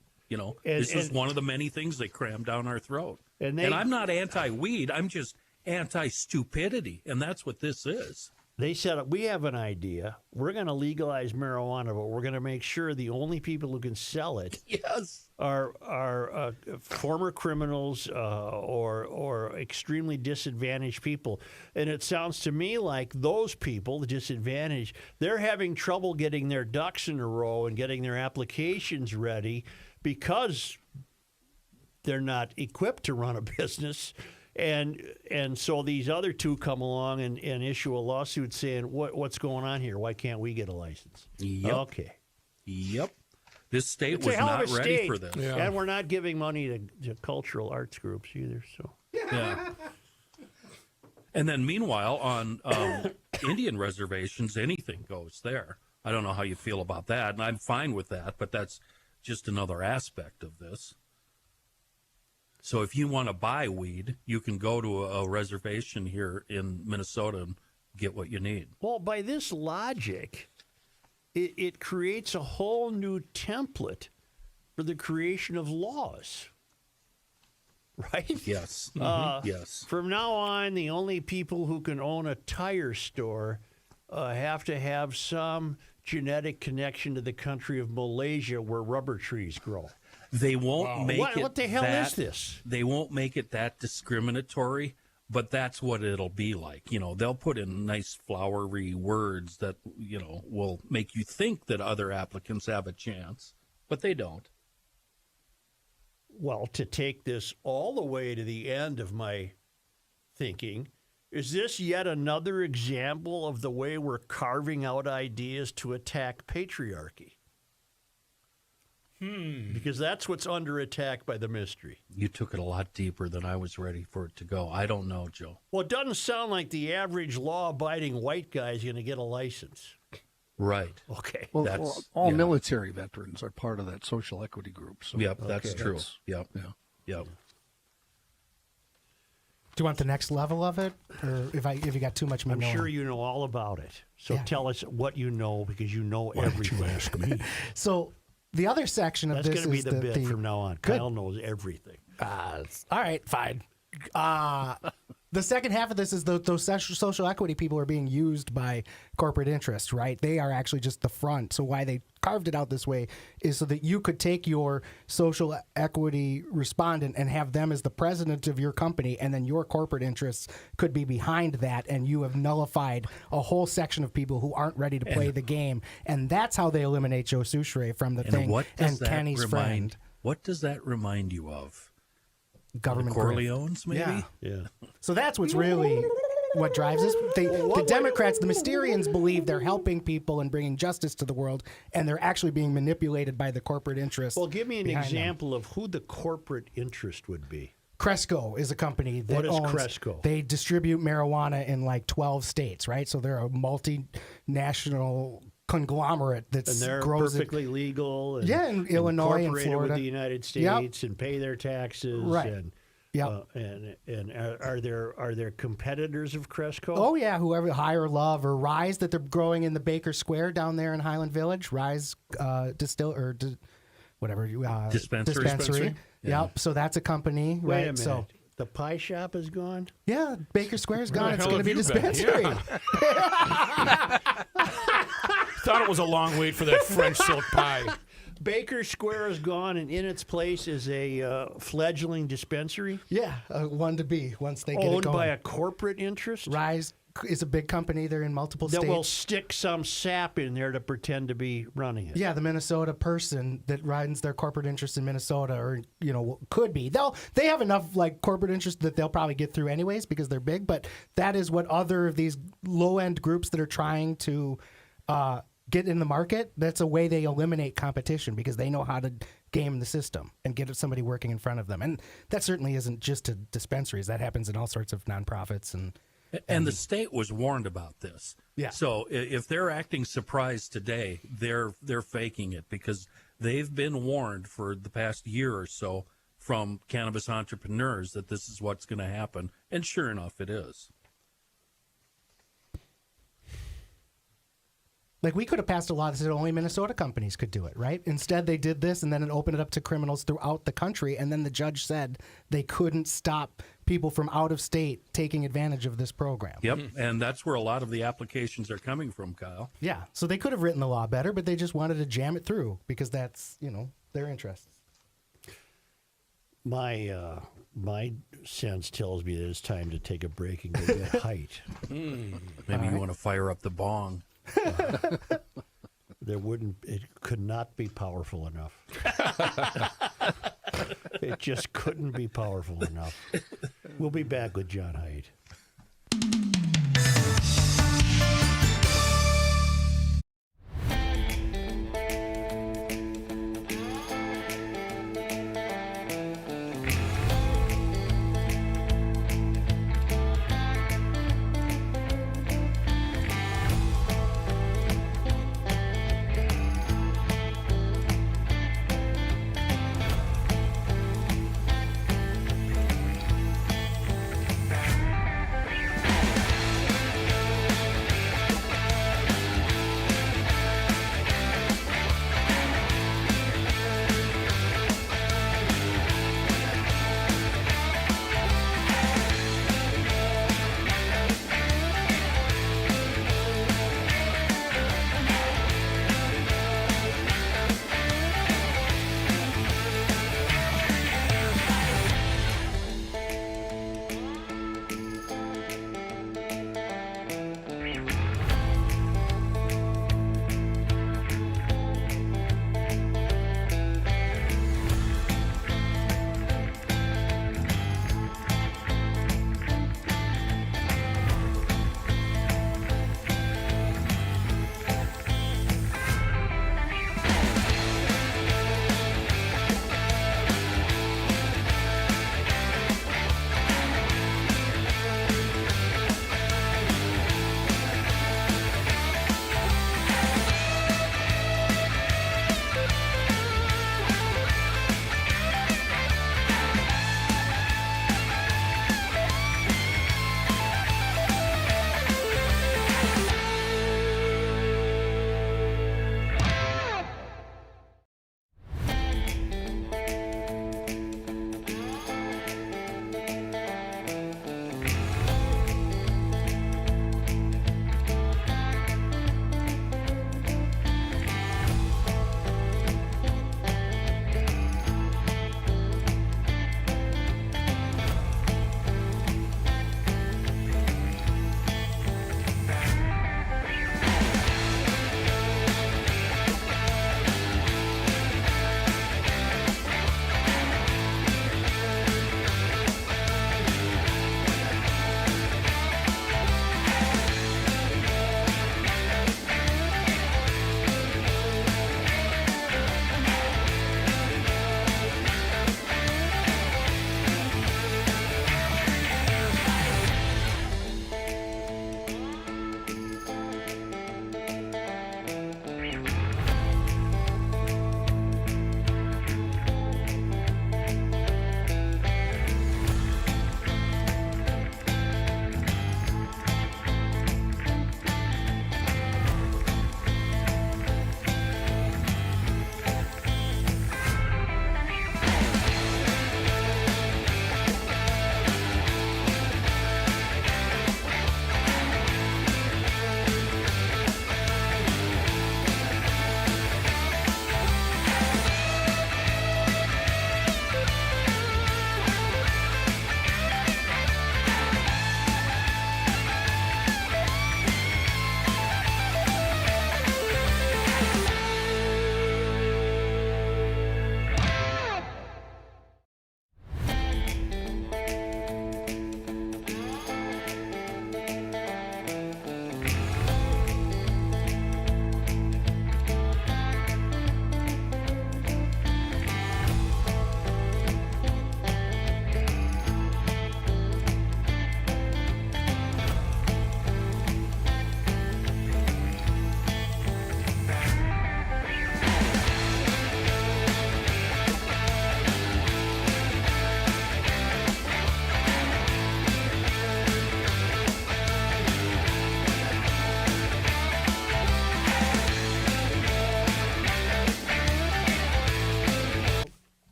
This is one of the many things they crammed down our throat.
And
I'm not anti-weed. I'm just anti-stupidity. And that's what this is.
They said, we have an idea. We're going to legalize marijuana, but we're going to make sure the only people who can sell it
Yes.
are former criminals or extremely disadvantaged people. And it sounds to me like those people, the disadvantaged, they're having trouble getting their ducks in a row and getting their applications ready because they're not equipped to run a business. And so these other two come along and issue a lawsuit saying, what's going on here? Why can't we get a license?
Yep.
Okay.
Yep. This state
It's
was
a hell
not
of a
ready
state.
for this.
Yeah.
And we're not giving money to cultural arts groups either. So
Yeah. And then meanwhile, on Indian reservations, anything goes there. I don't know how you feel about that, and I'm fine with that, but that's just another aspect of this. So if you want to buy weed, you can go to a reservation here in Minnesota and get what you need.
well, by this logic, it creates a whole new template for the creation of laws. Right?
Yes. Yes.
From now on, the only people who can own a tire store have to have some genetic connection to the country of Malaysia where rubber trees grow.
They won't make it
What the hell
that,
is this?
They won't make it that discriminatory, but that's what it'll be like. They'll put in nice flowery words that, will make you think that other applicants have a chance, but they don't.
Well, to take this all the way to the end of my thinking, is this yet another example of the way we're carving out ideas to attack patriarchy? Because that's what's under attack by the mystery.
You took it a lot deeper than I was ready for it to go. I don't know, Joe.
Well, it doesn't sound like the average law-abiding white guy is going to get a license.
Right.
Okay.
That's-
all
yeah.
military veterans are part of that social equity group. So
Yep, that's true. Yep.
Yeah.
Yep.
Do you want the next level of it, or if you got too much,
I'm sure you know all about it. So
Yeah.
tell us what you know, because you know everything.
ask me?
So the other section of
That's
this
going to be
is
the bit from now on.
Good.
Kyle knows everything.
All right, fine. The second half of this is those social equity people are being used by corporate interests, right? They are actually just the front. So why they carved it out this way is so that you could take your social equity respondent and have them as the president of your company, and then your corporate interests could be behind that, and you have nullified a whole section of people who aren't ready to play the game. And that's how they eliminate Joe Souchere from the
And
thing
what does
and
that
Kenny's friend.
What does that remind you of?
Government
the
grift.
Corleones, maybe?
Yeah.
Yeah.
So that's what's really what drives this. The Democrats, the Mysterians, believe they're helping people and bringing justice to the world, and they're actually being manipulated by the corporate interests.
Well, give me an
behind them.
example of who the corporate interest would be.
Cresco is a company that
What is
owns,
Cresco?
They distribute marijuana in like 12 states, right? So they're a multinational conglomerate that
And they're
grows it.
perfectly legal. And,
Yeah, in Illinois and
incorporated
Florida.
with the United
Yep.
States and pay their taxes.
Right.
And
Yep.
And are there competitors of Cresco?
Oh yeah, whoever Higher Love or Rise that they're growing in the Bakers Square down there in Highland Village, Rise dispensary. Yep. So that's a company,
Wait
right?
a minute.
So
The pie shop is gone?
yeah, Baker Square's
Where
gone.
the
It's
hell
going to
have
be
you been?
dispensary.
Yeah. Thought it was a long wait for that French silk pie.
Baker Square is gone, and in its place is a fledgling dispensary
Yeah, one to be once they get it
owned
going.
by a corporate interest
Rise is a big company. They're in multiple
that
states.
will stick some sap in there to pretend to be running it.
Yeah, the Minnesota person that runs their corporate interest in Minnesota, or could be. They have enough like corporate interest that they'll probably get through anyways because they're big. But that is what other of these low end groups that are trying to get in the market. That's a way they eliminate competition because they know how to game the system and get somebody working in front of them. And that certainly isn't just to dispensaries. That happens in all sorts of nonprofits
And the state was warned about this.
Yeah.
So if they're acting surprised today, they're faking it because they've been warned for the past year or so from cannabis entrepreneurs that this is what's going to happen. And sure enough, it is.
Like, we could have passed a law that said only Minnesota companies could do it, right? Instead, they did this, and then it opened it up to criminals throughout the country, and then the judge said they couldn't stop people from out of state taking advantage of this program.
Yep. And that's where a lot of the applications are coming from, Kyle.
Yeah, so they could have written the law better, but they just wanted to jam it through because that's, their interests.
My sense tells me that it's time to take a break and go get height.
Maybe you want to fire up the bong.
It could not be powerful enough. It just couldn't be powerful enough. We'll be back with John Haidt.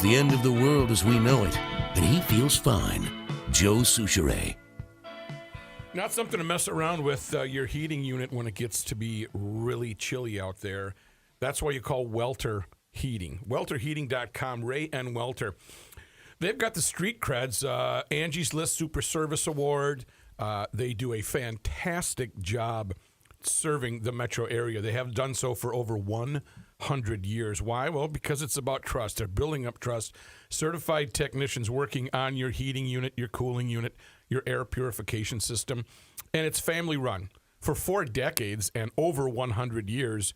the end of the world as we know it, but he feels fine. Joe Souchere.
Not something to mess around with your heating unit when it gets to be really chilly out there. That's why you call Welter Heating. WelterHeating.com, Ray and Welter. They've got the street creds, Angie's List Super Service Award. They do a fantastic job serving the metro area. They have done so for over 100 years. Why? Well, because it's about trust. They're building up trust. Certified technicians working on your heating unit, your cooling unit, your air purification system. And it's family run. For 4 decades and over 100 years,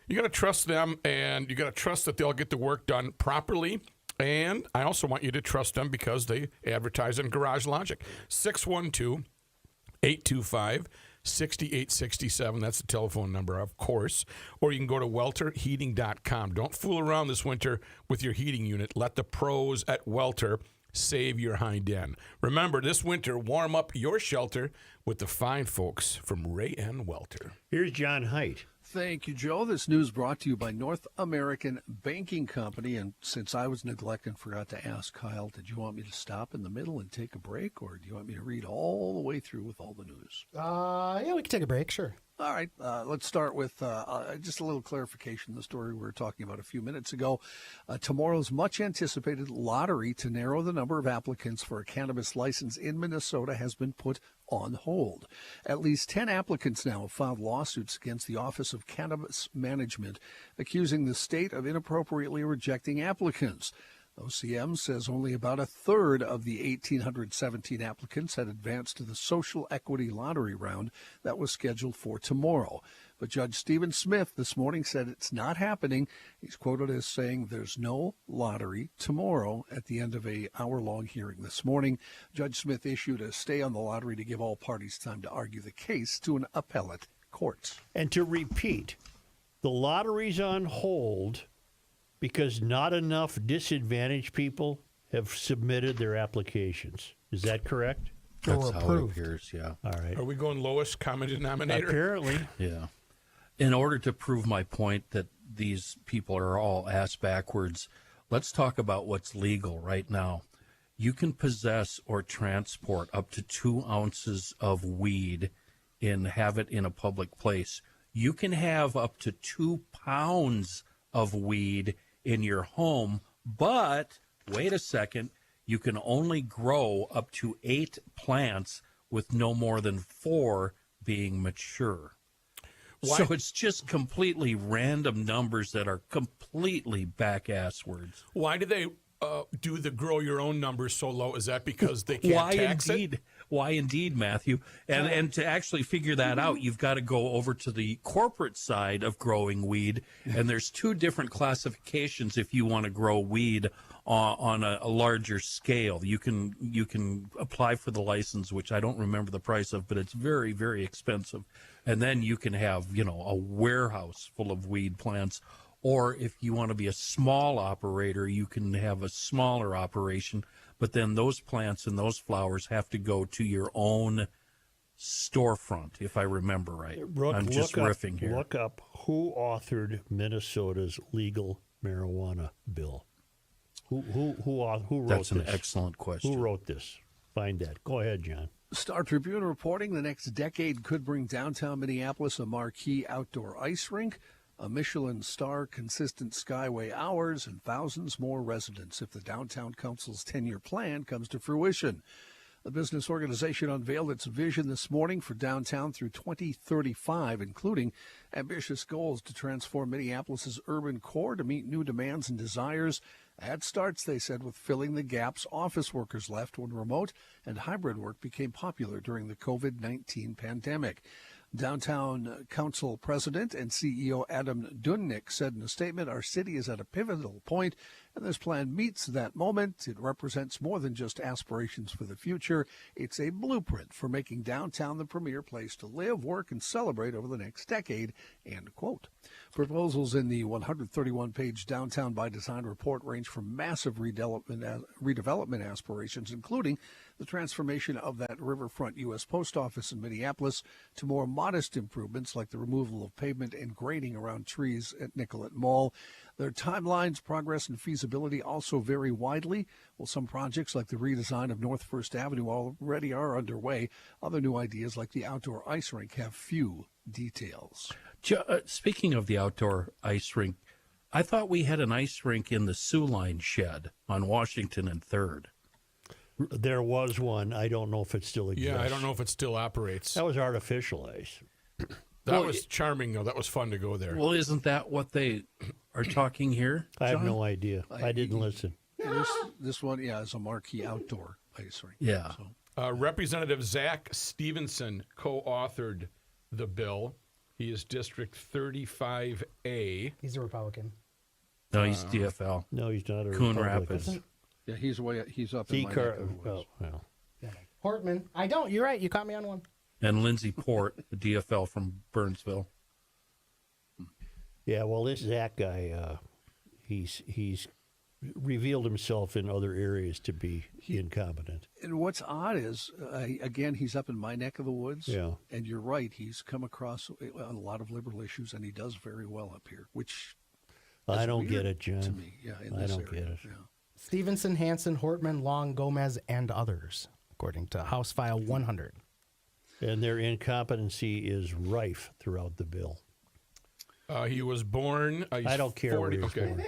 you got to trust them, and you got to trust that they'll get the work done properly. And I also want you to trust them because they advertise on Garage Logic. 612-825-6867. That's the telephone number, of course. Or you can go to welterheating.com. Don't fool around this winter with your heating unit. Let the pros at Welter save your hind end. Remember, this winter, warm up your shelter with the fine folks from Ray and Welter.
Here's John Height.
Thank you, Joe. This news brought to you by North American Banking Company. And since I was neglected and forgot to ask Kyle, did you want me to stop in the middle and take a break, or do you want me to read all the way through with all the news?
Yeah, we can take a break, sure.
All right, let's start with just a little clarification. The story we were talking about a few minutes ago. Tomorrow's much-anticipated lottery to narrow the number of applicants for a cannabis license in Minnesota has been put on hold. At least 10 applicants now have filed lawsuits against the Office of Cannabis Management, accusing the state of inappropriately rejecting applicants. OCM says only about a third of the 1,817 applicants had advanced to the social equity lottery round that was scheduled for tomorrow. But Judge Stephen Smith this morning said it's not happening. He's quoted as saying there's no lottery tomorrow at the end of an hour-long hearing this morning. Judge Smith issued a stay on the lottery to give all parties time to argue the case to an appellate court.
And to repeat, the lottery's on hold because not enough disadvantaged people have submitted their applications. Is that correct?
That's
Or
how it
approved.
appears, yeah.
All right.
Are we going lowest common denominator?
Apparently.
Yeah. In order to prove my point that these people are all ass backwards, let's talk about what's legal right now. You can possess or transport up to 2 ounces of weed and have it in a public place. You can have up to 2 pounds of weed in your home, but wait a second, you can only grow up to 8 plants with no more than 4 being mature.
Why?
So it's just completely random numbers that are completely back-ass words.
Why do they do the grow your own numbers so low? Is that because they can't tax it?
Why indeed, Matthew? And to actually figure that out, you've got to go over to the corporate side of growing weed. And there's 2 different classifications if you want to grow weed on a larger scale. You can apply for the license, which I don't remember the price of, but it's very, very expensive. And then you can have, a warehouse full of weed plants. Or if you want to be a small operator, you can have a smaller operation. But then those plants and those flowers have to go to your own storefront, if I remember right. I'm just riffing here.
Look up who authored Minnesota's legal marijuana bill. Who wrote this?
That's an excellent question.
Who wrote this? Find that. Go ahead, John.
Star Tribune reporting the next decade could bring downtown Minneapolis a marquee outdoor ice rink, a Michelin star consistent skyway hours, and thousands more residents if the Downtown Council's 10-year plan comes to fruition. The business organization unveiled its vision this morning for downtown through 2035, including ambitious goals to transform Minneapolis's urban core to meet new demands and desires. That starts, they said, with filling the gaps office workers left when remote and hybrid work became popular during the COVID-19 pandemic. Downtown Council President and CEO Adam Dunnick said in a statement, "Our city is at a pivotal point, and this plan meets that moment. It represents more than just aspirations for the future. It's a blueprint for making downtown the premier place to live, work, and celebrate over the next decade," end quote. Proposals in the 131-page Downtown by Design report range from massive redevelopment aspirations, including the transformation of that riverfront U.S. post office in Minneapolis, to more modest improvements like the removal of pavement and grading around trees at Nicollet Mall. Their timelines, progress, and feasibility also vary widely. Well, some projects like the redesign of North First Avenue already are underway. Other new ideas like the outdoor ice rink have few details.
Speaking of the outdoor ice rink, I thought we had an ice rink in the Sioux Line shed on Washington and 3rd.
There was one. I don't know if it still exists.
Yeah, I don't know if it still operates.
That was artificial ice.
That was charming, though. That was fun to go there.
Well, isn't that what they are talking here?
I have no idea. I didn't listen.
This one, is a marquee outdoor ice rink.
Yeah.
So.
Representative Zach Stevenson co-authored the bill. He is District 35A.
He's a Republican.
No, he's DFL.
No, he's not a
Coon
Republican.
Rapids.
Yeah, he's up in my neck of the woods.
well.
Portman. I don't. You're right. You caught me on one.
And Lindsay Port, the DFL from Burnsville.
Yeah, well, this Zach guy, he's revealed himself in other areas to be incompetent.
And what's odd is, again, he's up in my neck of the woods.
Yeah.
And you're right. He's come across a lot of liberal issues, and he does very well up here, which
I don't
weird
get it, John.
to me. Yeah, in
I
this
don't
area.
get it.
Yeah.
Stevenson, Hansen, Hortman, Long, Gomez, and others, according to House File 100.
And their incompetency is rife throughout the bill.
He was born.
I don't care where he was
okay.
born.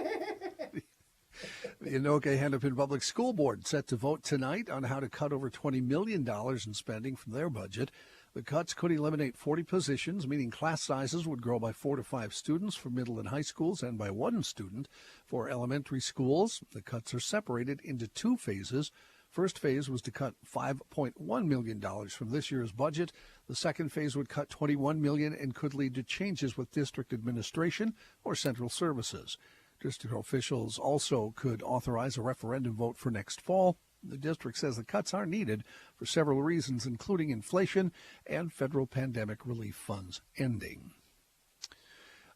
The Anoka Hennepin Public School Board set to vote tonight on how to cut over $20 million in spending from their budget. The cuts could eliminate 40 positions, meaning class sizes would grow by 4 to 5 students for middle and high schools and by 1 student for elementary schools. The cuts are separated into 2 phases. First phase was to cut $5.1 million from this year's budget. The second phase would cut $21 million and could lead to changes with district administration or central services. District officials also could authorize a referendum vote for next fall. The district says the cuts are needed for several reasons, including inflation and federal pandemic relief funds ending.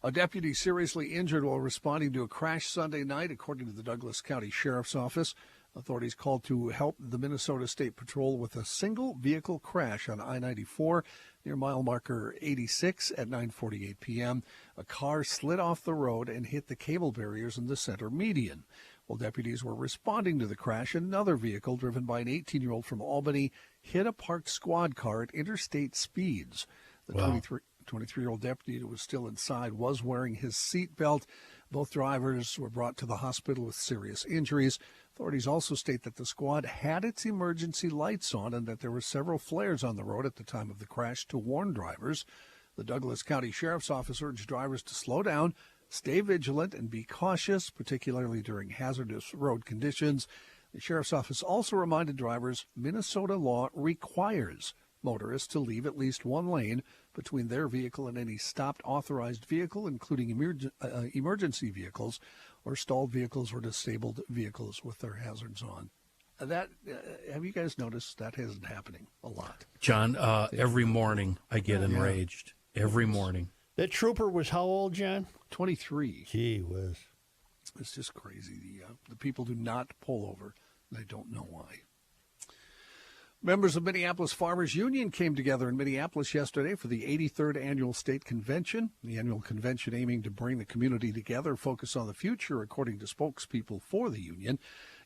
A deputy seriously injured while responding to a crash Sunday night, according to the Douglas County Sheriff's Office. Authorities called to help the Minnesota State Patrol with a single vehicle crash on I-94 near mile marker 86 at 9:48 p.m. A car slid off the road and hit the cable barriers in the center median. While deputies were responding to the crash, another vehicle driven by an 18-year-old from Albany hit a parked squad car at interstate speeds. The 23-year-old deputy who was still inside was wearing his seatbelt. Both drivers were brought to the hospital with serious injuries. Authorities also state that the squad had its emergency lights on and that there were several flares on the road at the time of the crash to warn drivers. The Douglas County Sheriff's Office urged drivers to slow down, stay vigilant, and be cautious, particularly during hazardous road conditions. The Sheriff's Office also reminded drivers Minnesota law requires motorists to leave at least 1 lane between their vehicle and any stopped authorized vehicle, including emergency vehicles or stalled vehicles or disabled vehicles with their hazards on. Have you guys noticed that isn't happening a lot?
John, every morning I get enraged. Every morning.
That trooper was how old, John?
23.
Gee whiz.
It's just crazy. The people do not pull over. They don't know why. Members of Minneapolis Farmers Union came together in Minneapolis yesterday for the 83rd Annual State Convention. The annual convention aiming to bring the community together, focus on the future, according to spokespeople for the union.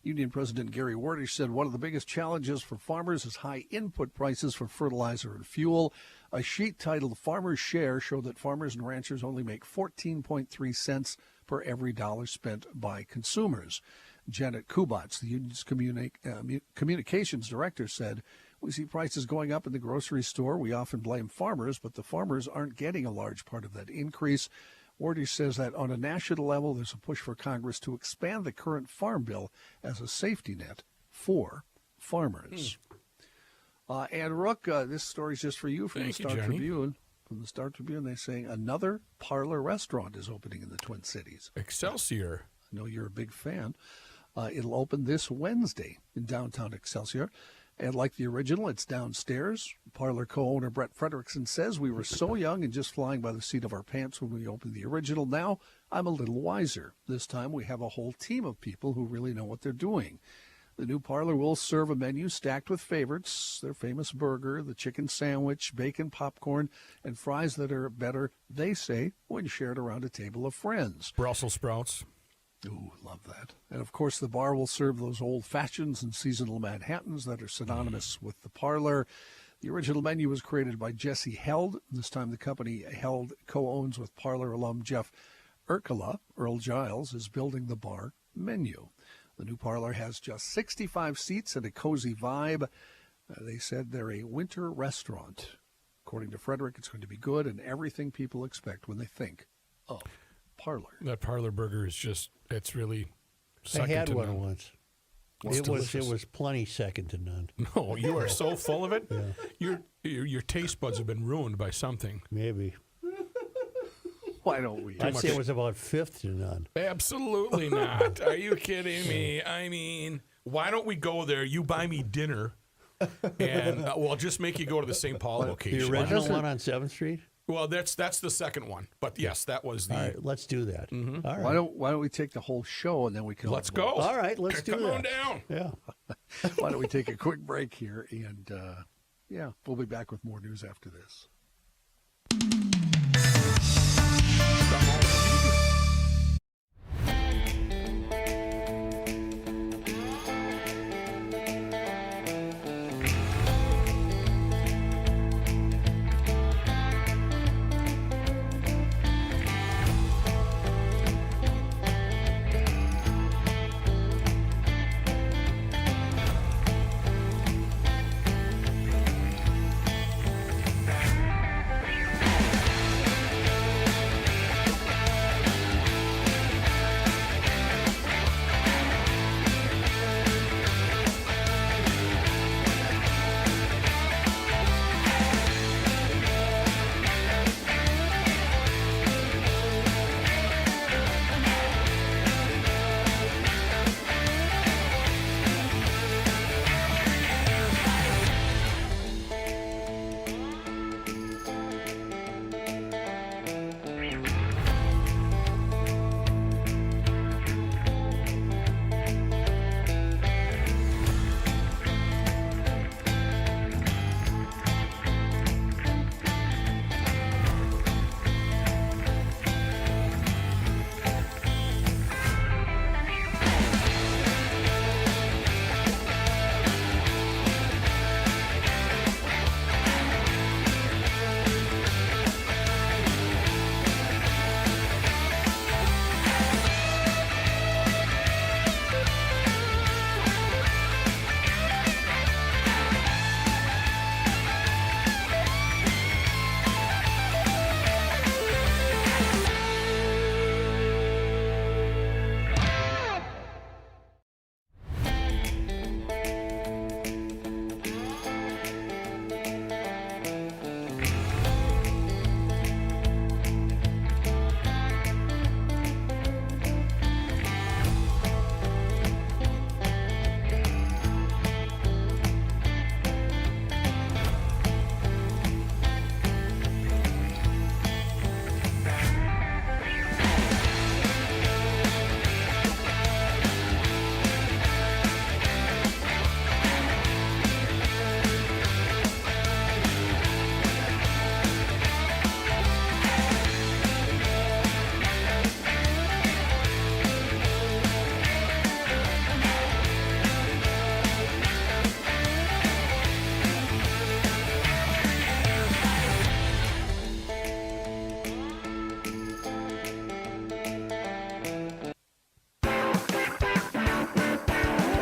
Union President Gary Wordish said one of the biggest challenges for farmers is high input prices for fertilizer and fuel. A sheet titled Farmer's Share showed that farmers and ranchers only make 14.3 cents per every dollar spent by consumers. Janet Kubatz, the union's communications director, said, "We see prices going up in the grocery store. We often blame farmers, but the farmers aren't getting a large part of that increase." Wordish says that on a national level, there's a push for Congress to expand the current farm bill as a safety net for farmers. And Rook, this story's just for you from
Thank
the
you,
Star
Johnny.
Tribune. From the Star Tribune, they're saying another parlor restaurant is opening in the Twin Cities.
Excelsior.
I know you're a big fan. It'll open this Wednesday in downtown Excelsior. And like the original, it's downstairs. Parlor co-owner Brett Frederickson says, "We were so young and just flying by the seat of our pants when we opened the original. Now I'm a little wiser. This time we have a whole team of people who really know what they're doing." The new parlor will serve a menu stacked with favorites, their famous burger, the chicken sandwich, bacon, popcorn, and fries that are better, they say, when shared around a table of friends.
Brussels sprouts.
Ooh, love that. And of course, the bar will serve those old fashions and seasonal Manhattans that are synonymous with the parlor. The original menu was created by Jesse Held. This time the company Held co-owns with parlor alum Jeff Urkala. Earl Giles is building the bar menu. The new parlor has just 65 seats and a cozy vibe. They said they're a winter restaurant. According to Frederick, it's going to be good and everything people expect when they think of parlor.
That parlor burger is just, it's really
I
second
had
to
one
none.
once.
It's
It
delicious.
was plenty second to none.
No, you are so full of it. Your taste buds have been ruined by something.
Maybe.
Why don't we?
I'd say it was about fifth to none.
Absolutely not. Are you kidding me? I mean, why don't we go there? You buy me dinner, and I'll just make you go to the St. Paul location.
The original one on 7th Street?
Well, that's the second one. But yes, that was the.
All right, let's do that.
Mm-hmm.
All right.
Why don't we take the whole show and then we can
Let's
all
go.
vote?
All right, let's do
Come
that.
on down.
Yeah.
Why don't we take a quick break here and we'll be back with more news after this.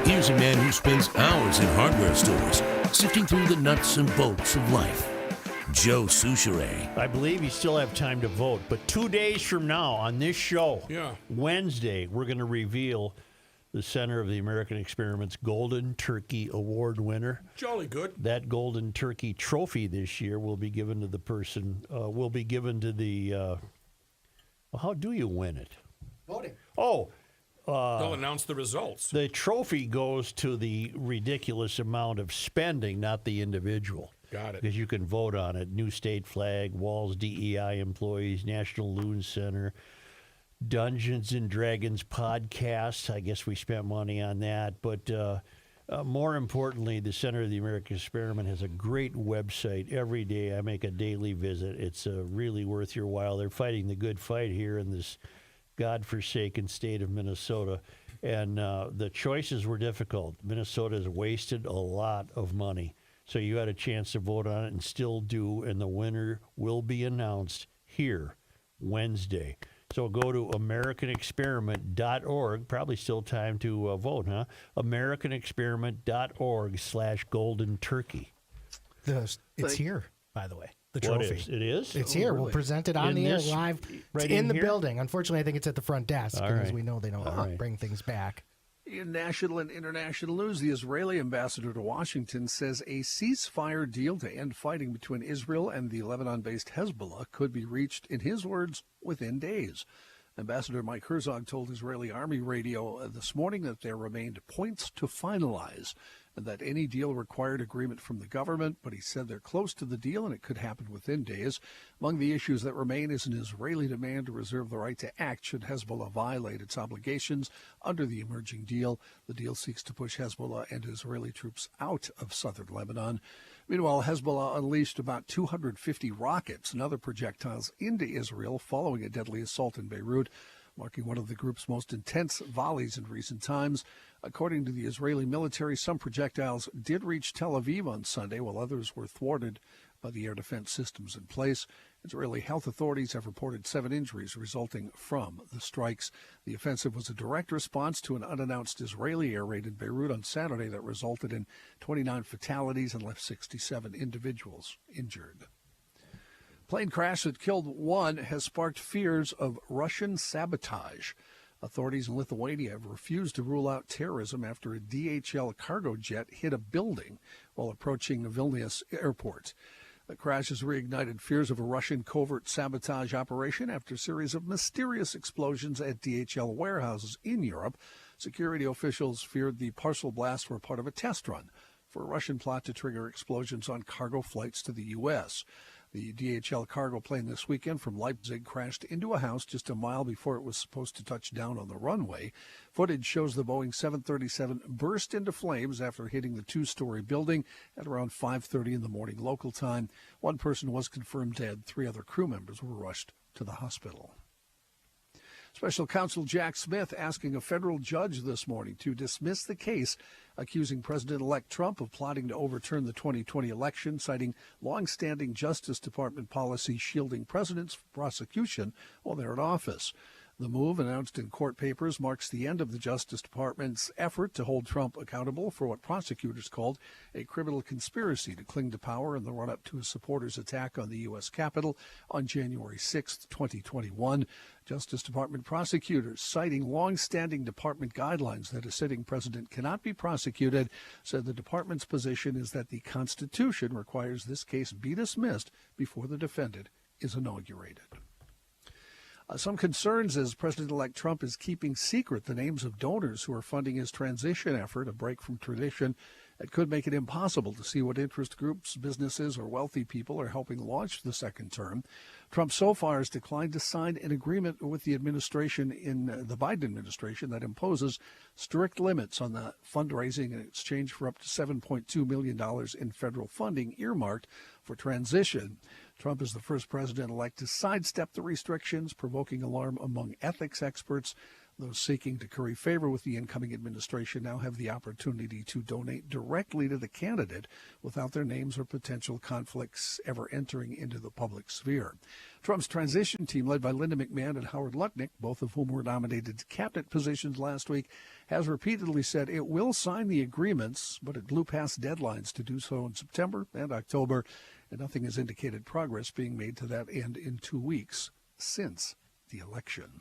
Here's a man who spends hours in hardware stores, sifting through the nuts and bolts of life. Joe Souchere.
I believe you still have time to vote, but 2 days from now on this show, Wednesday, we're going to reveal the Center of the American Experiment's Golden Turkey Award winner.
Jolly good.
That Golden Turkey trophy this year will be given to the person, how do you win it?
Voting.
Oh,
They'll announce the results.
the trophy goes to the ridiculous amount of spending, not the individual.
Got it.
Because you can vote on it. New state flag, Walls DEI employees, National Loon Center, Dungeons and Dragons podcast. I guess we spent money on that. But more importantly, the Center of the American Experiment has a great website. Every day I make a daily visit. It's really worth your while. They're fighting the good fight here in this godforsaken state of Minnesota. And the choices were difficult. Minnesota has wasted a lot of money. So you had a chance to vote on it and still do, and the winner will be announced here Wednesday. So go to AmericanExperiment.org. Probably still time to vote, huh? AmericanExperiment.org/golden turkey.
It's here, by the way. The
What
trophy.
is? It is?
It's here.
really?
We'll present it on
In
the air
this-
live.
right
It's in
in
the
here?
building. Unfortunately, I think it's at the front desk
All
because
right.
we know they don't
right.
bring things back.
In national and international news, the Israeli ambassador to Washington says a ceasefire deal to end fighting between Israel and the Lebanon-based Hezbollah could be reached, in his words, within days. Ambassador Mike Herzog told Israeli Army radio this morning that there remained points to finalize and that any deal required agreement from the government, but he said they're close to the deal and it could happen within days. Among the issues that remain is an Israeli demand to reserve the right to act should Hezbollah violate its obligations under the emerging deal. The deal seeks to push Hezbollah and Israeli troops out of southern Lebanon. Meanwhile, Hezbollah unleashed about 250 rockets and other projectiles into Israel following a deadly assault in Beirut, marking one of the group's most intense volleys in recent times. According to the Israeli military, some projectiles did reach Tel Aviv on Sunday, while others were thwarted by the air defense systems in place. Israeli health authorities have reported 7 injuries resulting from the strikes. The offensive was a direct response to an unannounced Israeli air raid in Beirut on Saturday that resulted in 29 fatalities and left 67 individuals injured. Plane crash that killed 1 has sparked fears of Russian sabotage. Authorities in Lithuania have refused to rule out terrorism after a DHL cargo jet hit a building while approaching Vilnius airport. The crash has reignited fears of a Russian covert sabotage operation after a series of mysterious explosions at DHL warehouses in Europe. Security officials feared the parcel blasts were part of a test run for a Russian plot to trigger explosions on cargo flights to the U.S. The DHL cargo plane this weekend from Leipzig crashed into a house just a mile before it was supposed to touch down on the runway. Footage shows the Boeing 737 burst into flames after hitting the 2-story building at around 5:30 in the morning local time. 1 person was confirmed dead. 3 other crew members were rushed to the hospital. Special counsel Jack Smith asking a federal judge this morning to dismiss the case accusing President-elect Trump of plotting to overturn the 2020 election, citing long-standing Justice Department policy shielding presidents from prosecution while they're in office. The move, announced in court papers, marks the end of the Justice Department's effort to hold Trump accountable for what prosecutors called a criminal conspiracy to cling to power in the run-up to his supporters' attack on the U.S. Capitol on January 6, 2021. Justice Department prosecutors, citing long-standing department guidelines that a sitting president cannot be prosecuted, said the department's position is that the Constitution requires this case be dismissed before the defendant is inaugurated. Some concerns as President-elect Trump is keeping secret the names of donors who are funding his transition effort, a break from tradition that could make it impossible to see what interest groups, businesses, or wealthy people are helping launch the second term. Trump so far has declined to sign an agreement with the administration in the Biden administration that imposes strict limits on the fundraising in exchange for up to $7.2 million in federal funding earmarked for transition. Trump is the first president-elect to sidestep the restrictions, provoking alarm among ethics experts. Those seeking to curry favor with the incoming administration now have the opportunity to donate directly to the candidate without their names or potential conflicts ever entering into the public sphere. Trump's transition team, led by Linda McMahon and Howard Lutnick, both of whom were nominated to cabinet positions last week, has repeatedly said it will sign the agreements, but it blew past deadlines to do so in September and October, and nothing has indicated progress being made to that end in 2 weeks since the election.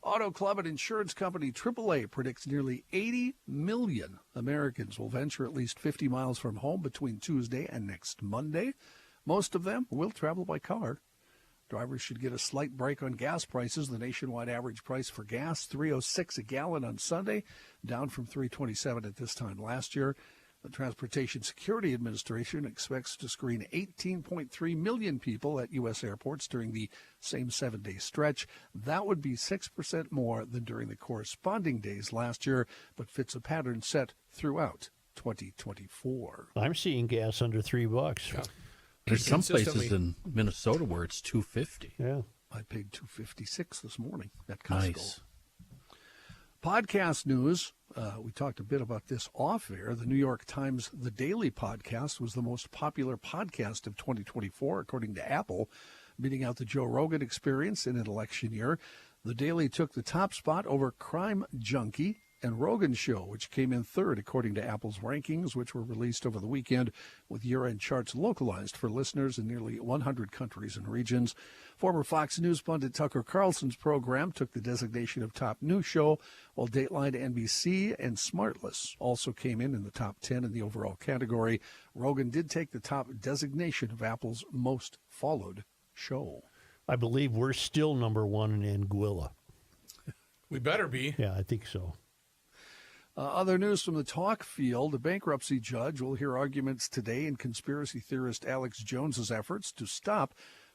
Auto club and insurance company AAA predicts nearly 80 million Americans will venture at least 50 miles from home between Tuesday and next Monday. Most of them will travel by car. Drivers should get a slight break on gas prices. The nationwide average price for gas, $3.06 a gallon on Sunday, down from $3.27 at this time last year. The Transportation Security Administration expects to screen 18.3 million people at U.S. airports during the same 7-day stretch. That would be 6% more than during the corresponding days last year, but fits a pattern set throughout 2024.
I'm seeing gas under $3.
There's some places
Consistently.
in Minnesota where it's $2.50.
Yeah.
I paid $2.56 this morning at Costco.
Nice.
Podcast news. We talked a bit about this off air. The New York Times The Daily podcast was the most popular podcast of 2024, according to Apple, beating out the Joe Rogan Experience in an election year. The Daily took the top spot over Crime Junkie and Rogan Show, which came in third, according to Apple's rankings, which were released over the weekend, with year-end charts localized for listeners in nearly 100 countries and regions. Former Fox News pundit Tucker Carlson's program took the designation of top news show, while Dateline, NBC, and Smartless also came in the top 10 in the overall category. Rogan did take the top designation of Apple's most followed show.
I believe we're still number one in Anguilla.
We better be.
Yeah, I think so.
Other news from the talk field, a bankruptcy judge will hear arguments today in conspiracy theorist Alex Jones's efforts to stop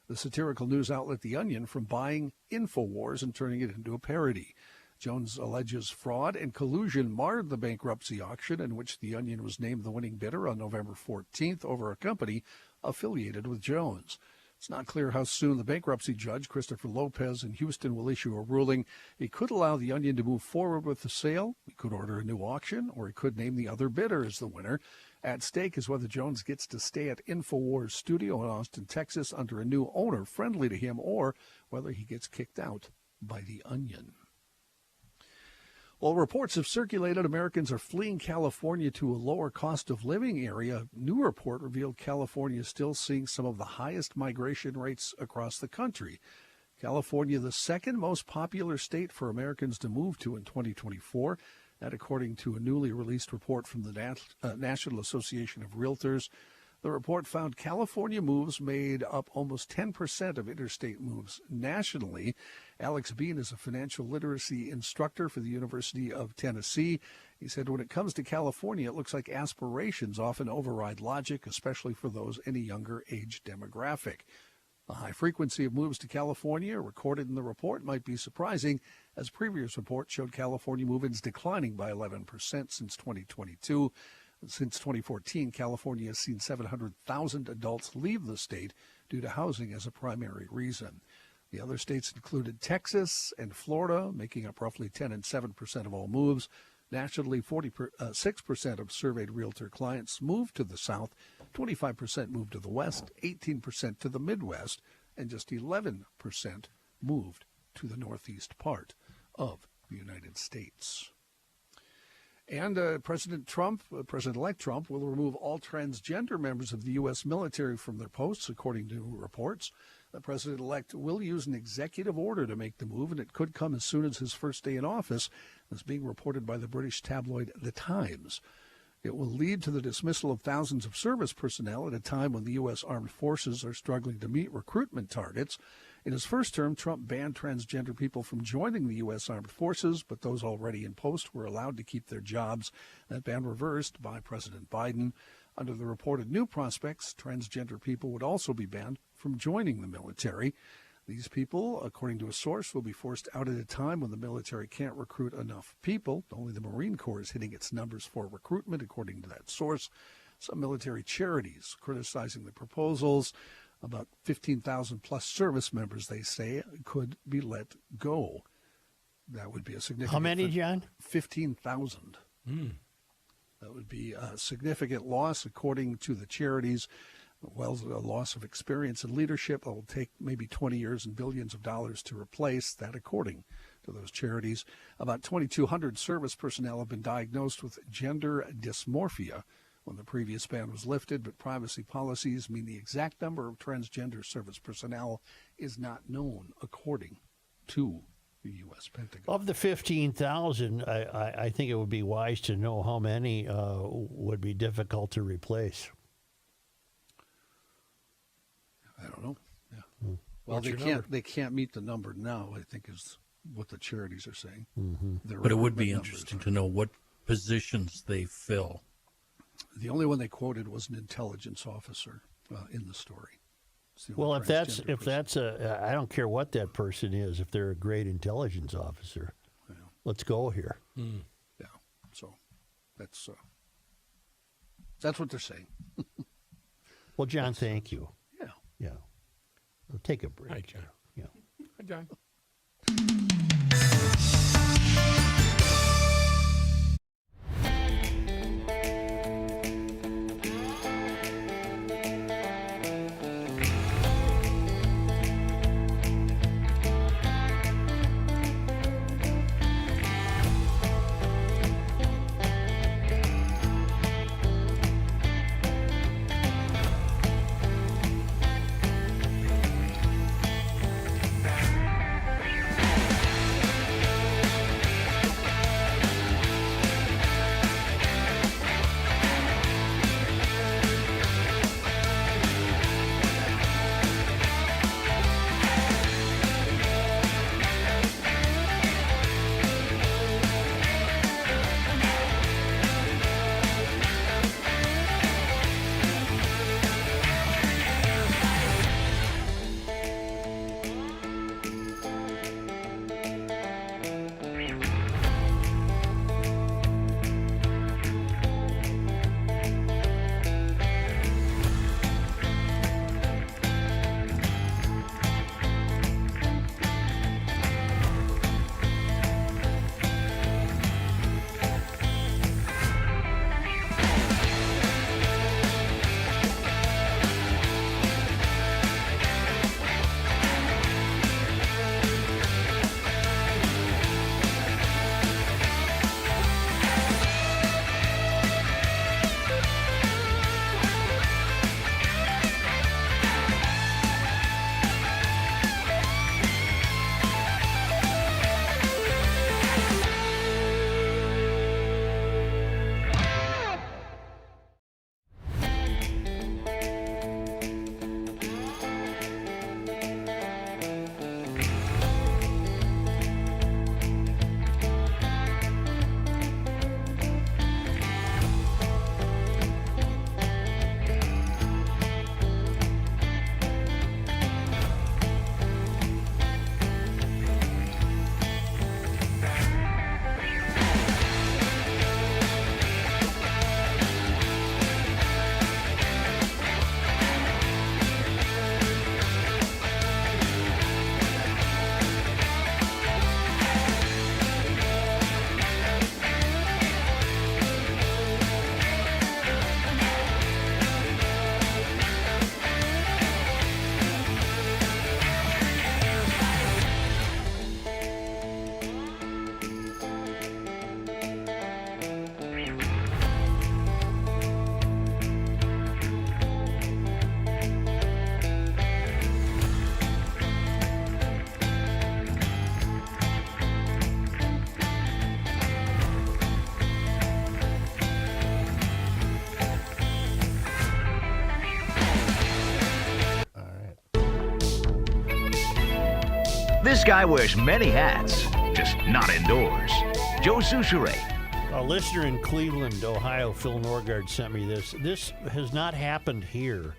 the satirical news outlet The Onion from buying InfoWars and turning it into a parody. Jones alleges fraud and collusion marred the bankruptcy auction in which The Onion was named the winning bidder on November 14th over a company affiliated with Jones. It's not clear how soon the bankruptcy judge, Christopher Lopez in Houston, will issue a ruling. He could allow The Onion to move forward with the sale, he could order a new auction, or he could name the other bidder as the winner. At stake is whether Jones gets to stay at InfoWars studio in Austin, Texas, under a new owner friendly to him, or whether he gets kicked out by The Onion. Well, reports have circulated Americans are fleeing California to a lower cost of living area. A new report revealed California is still seeing some of the highest migration rates across the country. California, the second most popular state for Americans to move to in 2024. That according to a newly released report from the National Association of Realtors. The report found California moves made up almost 10% of interstate moves nationally. Alex Bean is a financial literacy instructor for the University of Tennessee. He said when it comes to California, it looks like aspirations often override logic, especially for those in a younger age demographic. The high frequency of moves to California recorded in the report might be surprising, as previous reports showed California move-ins declining by 11% since 2022. Since 2014, California has seen 700,000 adults leave the state due to housing as a primary reason. The other states included Texas and Florida, making up roughly 10 and 7% of all moves. Nationally, 46% of surveyed realtor clients moved to the South, 25% moved to the West, 18% to the Midwest, and just 11% moved to the Northeast part of the United States. And President-elect Trump will remove all transgender members of the U.S. military from their posts, according to reports. The president-elect will use an executive order to make the move, and it could come as soon as his first day in office, as being reported by the British tabloid The Times. It will lead to the dismissal of thousands of service personnel at a time when the U.S. Armed Forces are struggling to meet recruitment targets. In his first term, Trump banned transgender people from joining the U.S. Armed Forces, but those already in post were allowed to keep their jobs. That ban reversed by President Biden. Under the reported new prospects, transgender people would also be banned from joining the military. These people, according to a source, will be forced out at a time when the military can't recruit enough people. Only the Marine Corps is hitting its numbers for recruitment, according to that source. Some military charities criticizing the proposals. About 15,000 plus service members, they say, could be let go. That would be a significant...
How many, John?
15,000. That would be a significant loss, according to the charities. Well, a loss of experience and leadership. It will take maybe 20 years and billions of dollars to replace that, according to those charities. About 2,200 service personnel have been diagnosed with gender dysmorphia when the previous ban was lifted, but privacy policies mean the exact number of transgender service personnel is not known, according to the U.S. Pentagon.
Of the 15,000, I think it would be wise to know how many would be difficult to replace.
I don't know. Yeah. Well, they can't meet the number now, I think, is what the charities are saying.
But it would be interesting to know what positions they fill.
The only one they quoted was an intelligence officer in the story.
Well, if that's I don't care what that person is, if they're a great intelligence officer, let's go here.
Yeah. So that's what they're saying.
Well, John, thank you.
Yeah.
Yeah. We'll take a break.
Hi, John.
Yeah.
John.
This guy wears many hats, just not indoors. Joe Souchere.
A listener in Cleveland, Ohio, Phil Norgard, sent me this. This has not happened here.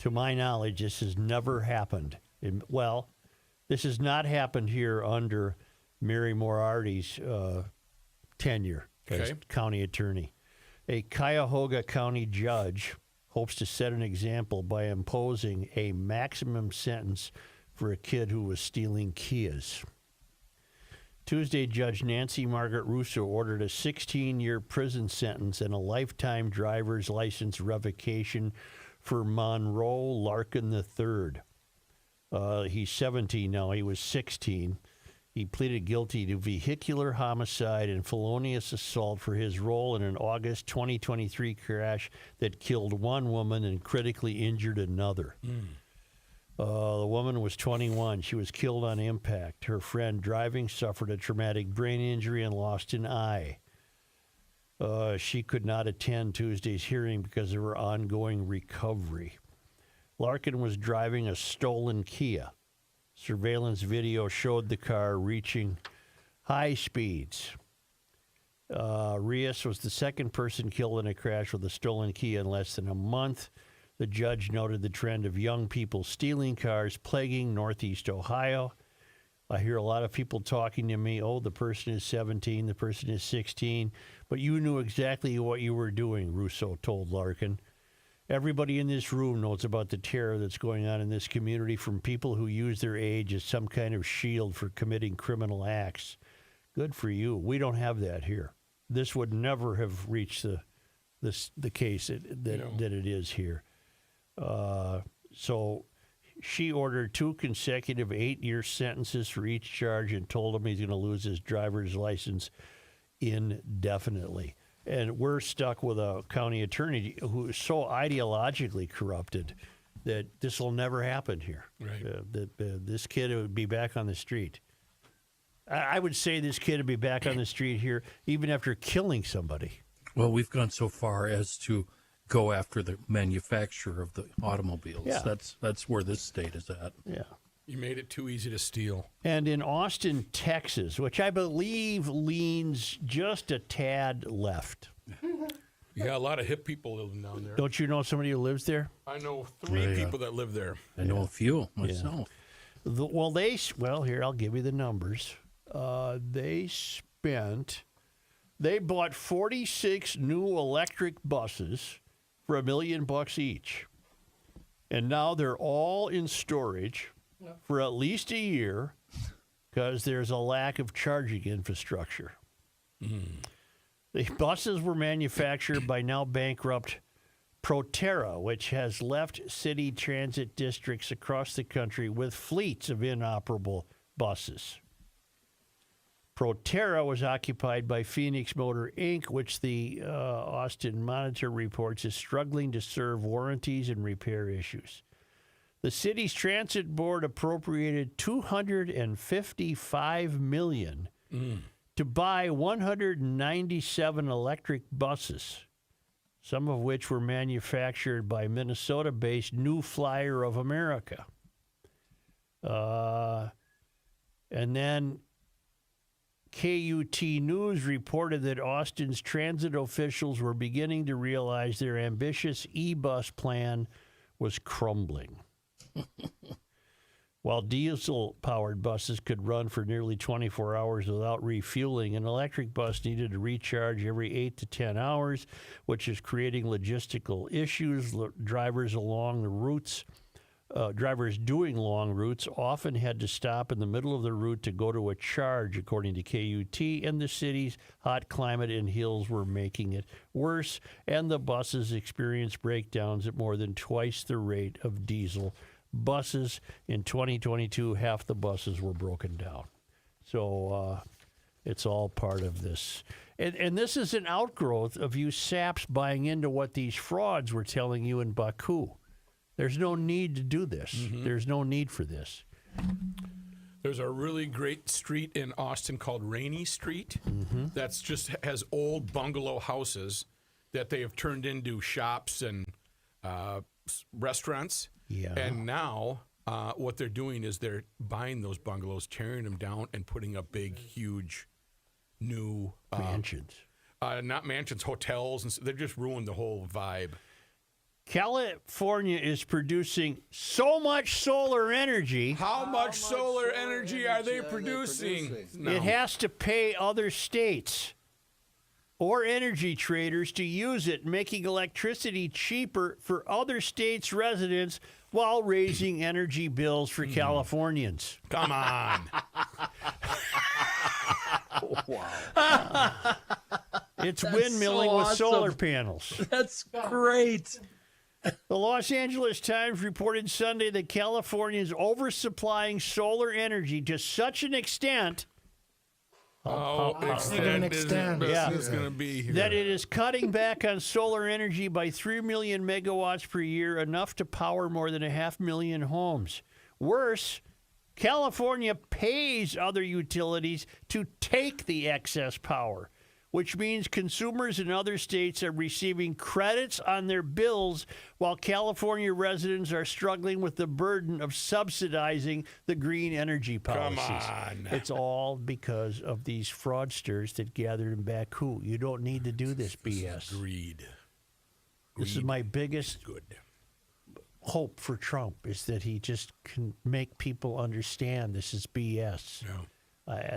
To my knowledge, this has never happened. This has not happened here under Mary Moriarty's tenure as county attorney. A Cuyahoga County judge hopes to set an example by imposing a maximum sentence for a kid who was stealing Kias. Tuesday, Judge Nancy Margaret Russo ordered a 16-year prison sentence and a lifetime driver's license revocation for Monroe Larkin III. He's 17 now. He was 16. He pleaded guilty to vehicular homicide and felonious assault for his role in an August 2023 crash that killed one woman and critically injured another. The woman was 21. She was killed on impact. Her friend driving suffered a traumatic brain injury and lost an eye. She could not attend Tuesday's hearing because of her ongoing recovery. Larkin was driving a stolen Kia. Surveillance video showed the car reaching high speeds. Rios was the second person killed in a crash with a stolen Kia in less than a month. The judge noted the trend of young people stealing cars plaguing Northeast Ohio. I hear a lot of people talking to me, oh, the person is 17, the person is 16, but you knew exactly what you were doing, Russo told Larkin. Everybody in this room knows about the terror that's going on in this community from people who use their age as some kind of shield for committing criminal acts. Good for you. We don't have that here. This would never have reached the case that it is here. So she ordered 2 consecutive 8-year sentences for each charge and told him he's going to lose his driver's license indefinitely. And we're stuck with a county attorney who is so ideologically corrupted that this will never happen here.
Right.
This kid would be back on the street. I would say this kid would be back on the street here even after killing somebody.
Well, we've gone so far as to go after the manufacturer of the automobiles.
Yeah.
That's where this state is at.
Yeah.
You made it too easy to steal.
And in Austin, Texas, which I believe leans just a tad left.
Yeah, a lot of hip people living down there.
Don't you know somebody who lives there?
I know 3 people that live there.
I know a few myself.
Here, I'll give you the numbers. They bought 46 new electric buses for $1 million each. And now they're all in storage for at least a year because there's a lack of charging infrastructure. The buses were manufactured by now bankrupt Proterra, which has left city transit districts across the country with fleets of inoperable buses. Proterra was occupied by Phoenix Motor Inc., which the Austin Monitor reports is struggling to serve warranties and repair issues. The city's transit board appropriated $255 million to buy 197 electric buses, some of which were manufactured by Minnesota-based New Flyer of America. And then KUT News reported that Austin's transit officials were beginning to realize their ambitious e-bus plan was crumbling. While diesel-powered buses could run for nearly 24 hours without refueling, an electric bus needed to recharge every 8 to 10 hours, which is creating logistical issues. Drivers doing long routes often had to stop in the middle of the route to go to a charge, according to KUT, and the city's hot climate and hills were making it worse, and the buses experienced breakdowns at more than twice the rate of diesel buses. In 2022, half the buses were broken down. So it's all part of this. And this is an outgrowth of you saps buying into what these frauds were telling you in Baku. There's no need to do this. There's no need for this.
There's a really great street in Austin called Rainy Street that's just has old bungalow houses that they have turned into shops and restaurants.
Yeah.
And now what they're doing is they're buying those bungalows, tearing them down, and putting up big, huge, new
Mansions.
Not mansions, hotels, and they've just ruined the whole vibe.
California is producing so much solar energy,
How much solar energy are they producing? No.
it has to pay other states or energy traders to use it, making electricity cheaper for other states' residents while raising energy bills for Californians.
Come on.
It's windmilling with solar panels.
That's great.
The Los Angeles Times reported Sunday that California is oversupplying solar energy to such an extent
Extend.
Is going to be here.
that it is cutting back on solar energy by 3 million megawatts per year, enough to power more than 500,000 homes. Worse, California pays other utilities to take the excess power, which means consumers in other states are receiving credits on their bills while California residents are struggling with the burden of subsidizing the green energy policies.
Come on.
It's all because of these fraudsters that gathered in Baku. You don't need to do this BS.
Greed.
This is my biggest
Good.
hope for Trump, is that he just can make people understand this is BS.
Yeah.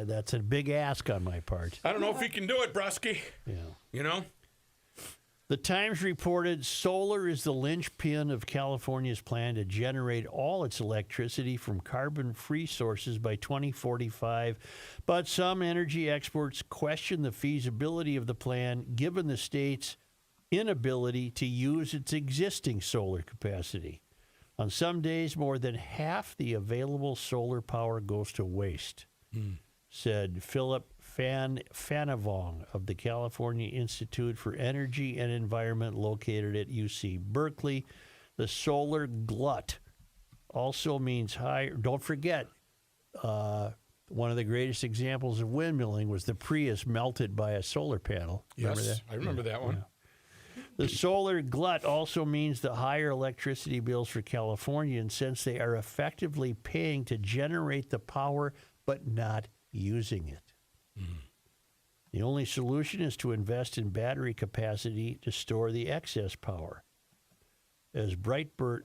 That's a big ask on my part.
I don't know if he can do it, Brusky.
Yeah.
You know?
The Times reported solar is the linchpin of California's plan to generate all its electricity from carbon-free sources by 2045, but some energy experts question the feasibility of the plan given the state's inability to use its existing solar capacity. On some days, more than half the available solar power goes to waste, said Philip Fanavong of the California Institute for Energy and Environment located at UC Berkeley. The solar glut also means higher. Don't forget, one of the greatest examples of windmilling was the Prius melted by a solar panel. Remember
Yes,
that?
I remember that one.
The solar glut also means the higher electricity bills for Californians since they are effectively paying to generate the power but not using it. The only solution is to invest in battery capacity to store the excess power. As Breitbart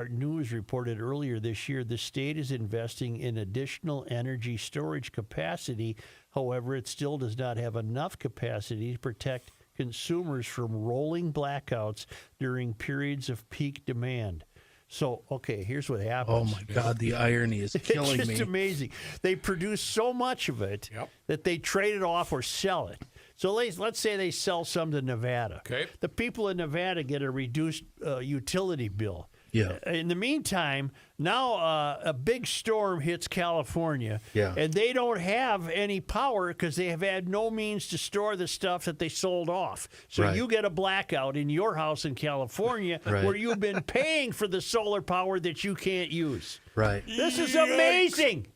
News reported earlier this year, the state is investing in additional energy storage capacity. However, it still does not have enough capacity to protect consumers from rolling blackouts during periods of peak demand. So, okay, here's what happens.
Oh my God, the irony is killing
It's
me.
just amazing. They produce so much of it that they trade it off or sell it. So let's say they sell some to Nevada.
Okay.
The people in Nevada get a reduced utility bill.
Yeah.
In the meantime, now a big storm hits California,
Yeah.
and they don't have any power because they have had no means to store the stuff that they sold off. So
Right.
you get a blackout in your house in California
Right.
where you've been paying for the solar power that you can't use.
Right.
This is amazing.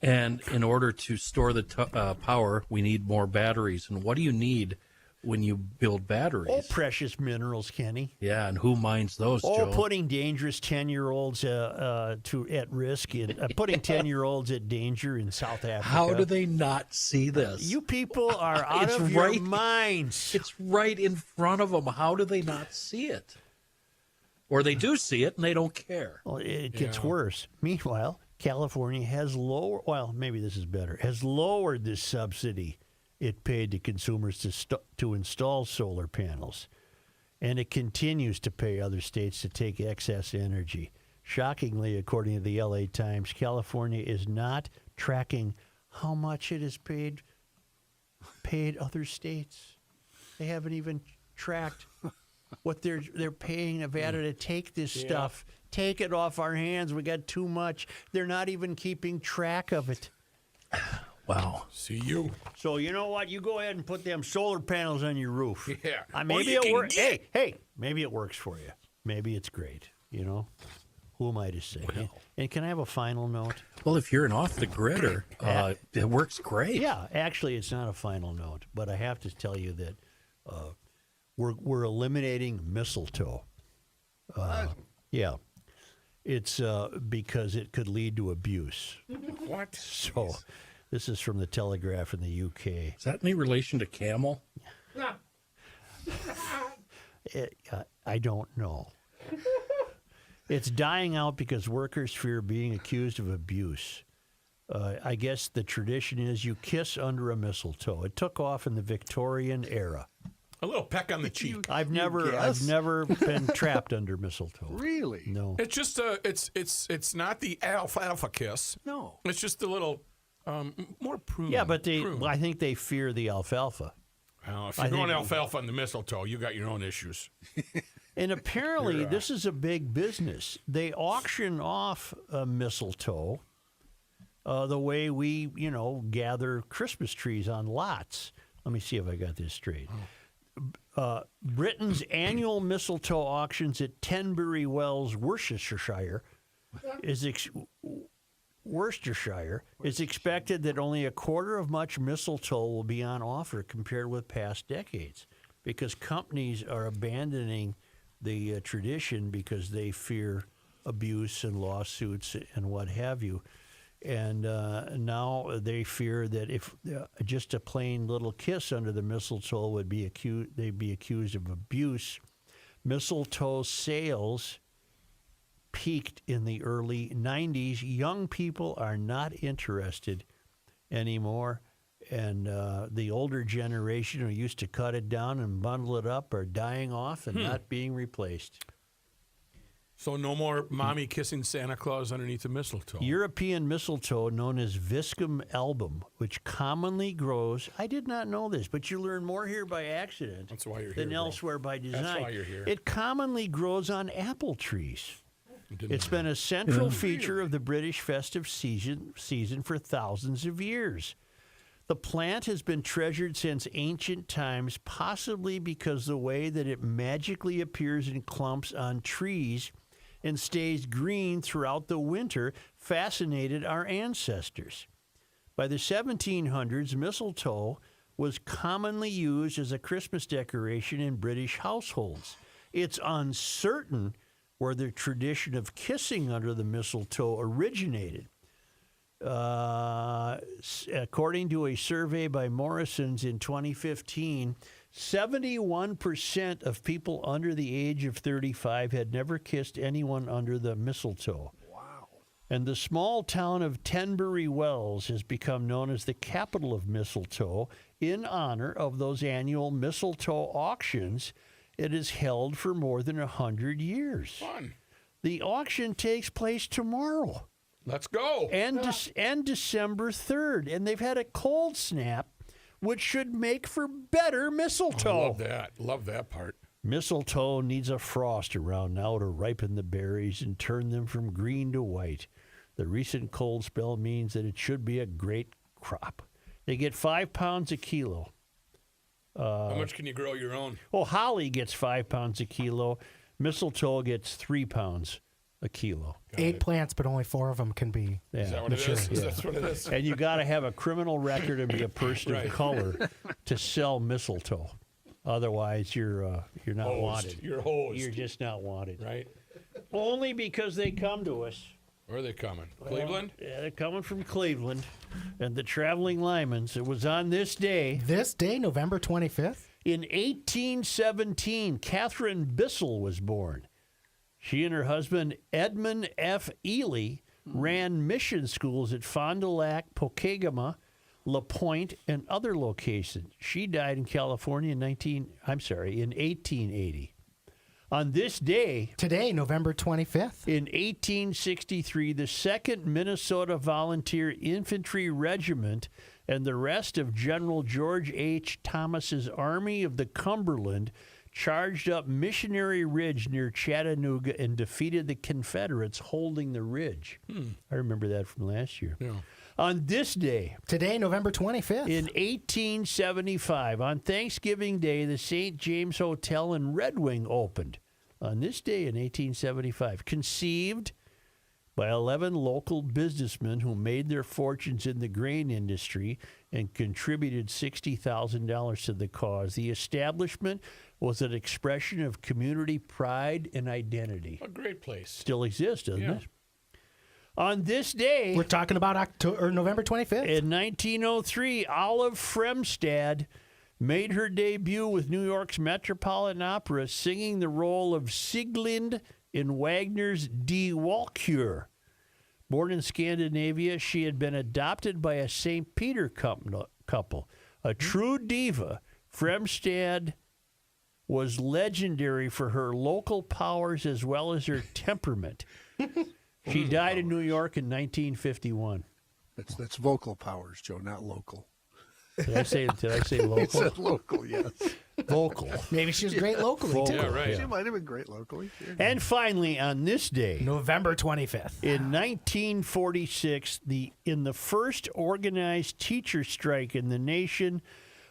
And in order to store the power, we need more batteries. And what do you need when you build batteries?
Oh, precious minerals, Kenny.
Yeah, and who mines those,
Oh,
Joe?
putting dangerous 10-year-olds at risk, putting 10-year-olds at danger in South Africa.
How do they not see this?
You people are out
It's
of your
right-
minds.
It's right in front of them. How do they not see it? Or they do see it and they don't care.
Well, it gets worse. Meanwhile, California has maybe this is better, has lowered this subsidy it paid to consumers to install solar panels. And it continues to pay other states to take excess energy. Shockingly, according to the LA Times, California is not tracking how much it has paid other states. They haven't even tracked what they're paying Nevada to take this stuff. Take it off our hands. We got too much. They're not even keeping track of it.
Wow.
See you.
So you know what? You go ahead and put them solar panels on your roof.
Yeah.
Maybe
you
it
can
works.
get-
Hey, maybe it works for you. Maybe it's great. You know, who am I to say? And can I have a final note?
Well, if you're an off-the-gridder, it works great.
Yeah, actually, it's not a final note, but I have to tell you that we're eliminating mistletoe. Yeah, it's because it could lead to abuse.
What?
So, this is from the Telegraph in the UK.
Is that any relation to camel?
I don't know. It's dying out because workers fear being accused of abuse. I guess the tradition is you kiss under a mistletoe. It took off in the Victorian era.
A little peck on the cheek.
I've never been trapped under mistletoe.
Really?
No.
It's just it's not the alfalfa kiss.
No.
It's just a little more prune.
Yeah, but
prune.
I think they fear the alfalfa.
Well, if
I
you're going
think-
alfalfa on the mistletoe, you got your own issues.
And apparently, this is a big business. They auction off mistletoe the way we, gather Christmas trees on lots. Let me see if I got this straight. Britain's annual mistletoe auctions at Tenbury Wells, Worcestershire, is expected that only a quarter of much mistletoe will be on offer compared with past decades, because companies are abandoning the tradition because they fear abuse and lawsuits and what have you. And now they fear that if just a plain little kiss under the mistletoe would be they'd be accused of abuse. Mistletoe sales peaked in the early 90s. Young people are not interested anymore, And the older generation who used to cut it down and bundle it up are dying off and not being replaced.
So no more mommy kissing Santa Claus underneath the mistletoe.
European mistletoe, known as Viscum album, which commonly grows. I did not know this, but you learn more here by accident
That's why you're
than
here, bro.
elsewhere by design.
That's why you're here.
It commonly grows on apple trees. It's been a central feature of the British festive season for thousands of years. The plant has been treasured since ancient times, possibly because the way that it magically appears in clumps on trees and stays green throughout the winter fascinated our ancestors. By the 1700s, mistletoe was commonly used as a Christmas decoration in British households. It's uncertain where the tradition of kissing under the mistletoe originated. According to a survey by Morrison's in 2015, 71% of people under the age of 35 had never kissed anyone under the mistletoe. Wow. And the small town of Tenbury Wells has become known as the capital of mistletoe in honor of those annual mistletoe auctions. It is held for more than 100 years.
Fun.
The auction takes place tomorrow.
Let's go.
And December 3rd. And they've had a cold snap, which should make for better mistletoe.
Love that. Love that part.
Mistletoe needs a frost around now to ripen the berries and turn them from green to white. The recent cold spell means that it should be a great crop. They get 5 pounds a kilo.
How much can you grow your own?
Oh, holly gets 5 pounds a kilo. Mistletoe gets 3 pounds a kilo.
8 plants, but only 4 of them can be.
Yeah.
Is that what it is? That's what it is.
And you got to have a criminal record and be a person
Right.
of color to sell mistletoe. Otherwise, you're not
Hosed.
wanted.
You're hosed.
You're just not wanted.
Right?
Only because they come to us.
Where are they coming? Cleveland?
Yeah, they're coming from Cleveland. And the traveling Lymans. It was on this day.
This day, November 25th?
In 1817, Catherine Bissell was born. She and her husband, Edmund F. Ely, ran mission schools at Fond du Lac, Pokegama, La Pointe, and other locations. She died in California in 1880. On this day,
Today, November 25th.
in 1863, the 2nd Minnesota Volunteer Infantry Regiment and the rest of General George H. Thomas's Army of the Cumberland charged up Missionary Ridge near Chattanooga and defeated the Confederates holding the ridge. I remember that from last year.
Yeah.
On this day,
Today, November 25th.
in 1875, on Thanksgiving Day, the St. James Hotel in Red Wing opened. On this day in 1875, conceived by 11 local businessmen who made their fortunes in the grain industry and contributed $60,000 to the cause. The establishment was an expression of community pride and identity.
A great place.
Still exists, doesn't
Yeah.
it? On this day,
We're talking about November 25th.
in 1903, Olive Fremstad made her debut with New York's Metropolitan Opera, singing the role of Sieglind in Wagner's Die Walküre. Born in Scandinavia, she had been adopted by a St. Peter couple. A true diva, Fremstad was legendary for her local powers as well as her temperament. She died in New York in 1951.
That's vocal powers, Joe, not local.
Did I say
He
local?
said local, yes.
Vocal.
Maybe she was great locally, too.
Yeah, right.
She might have been great locally. Sure.
And finally, on this day,
November 25th.
in 1946, in the first organized teacher strike in the nation,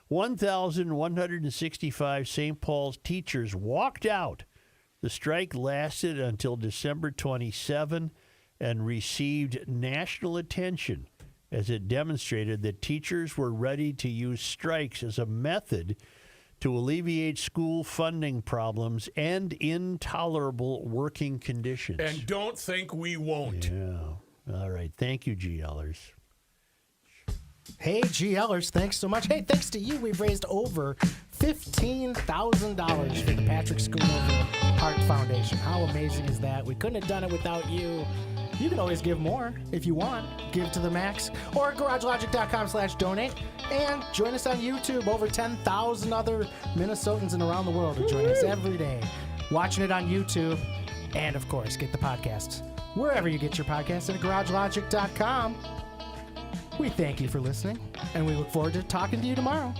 1,165 St. Paul's teachers walked out. The strike lasted until December 27 and received national attention as it demonstrated that teachers were ready to use strikes as a method to alleviate school funding problems and intolerable working conditions.
And don't think we won't.
Yeah. All right. Thank you, GLers.
Hey, GLers, thanks so much. Hey, thanks to you, we've raised over $15,000 for the Patrick Schoonover Heart Foundation. How amazing is that? We couldn't have done it without you. You can always give more if you want. Give to the max. Or garagelogic.com/donate. And join us on YouTube. Over 10,000 other Minnesotans and around the world are joining us every day. Watching it on YouTube. And, of course, get the podcasts wherever you get your podcasts at garagelogic.com. We thank you for listening, and we look forward to talking to you tomorrow.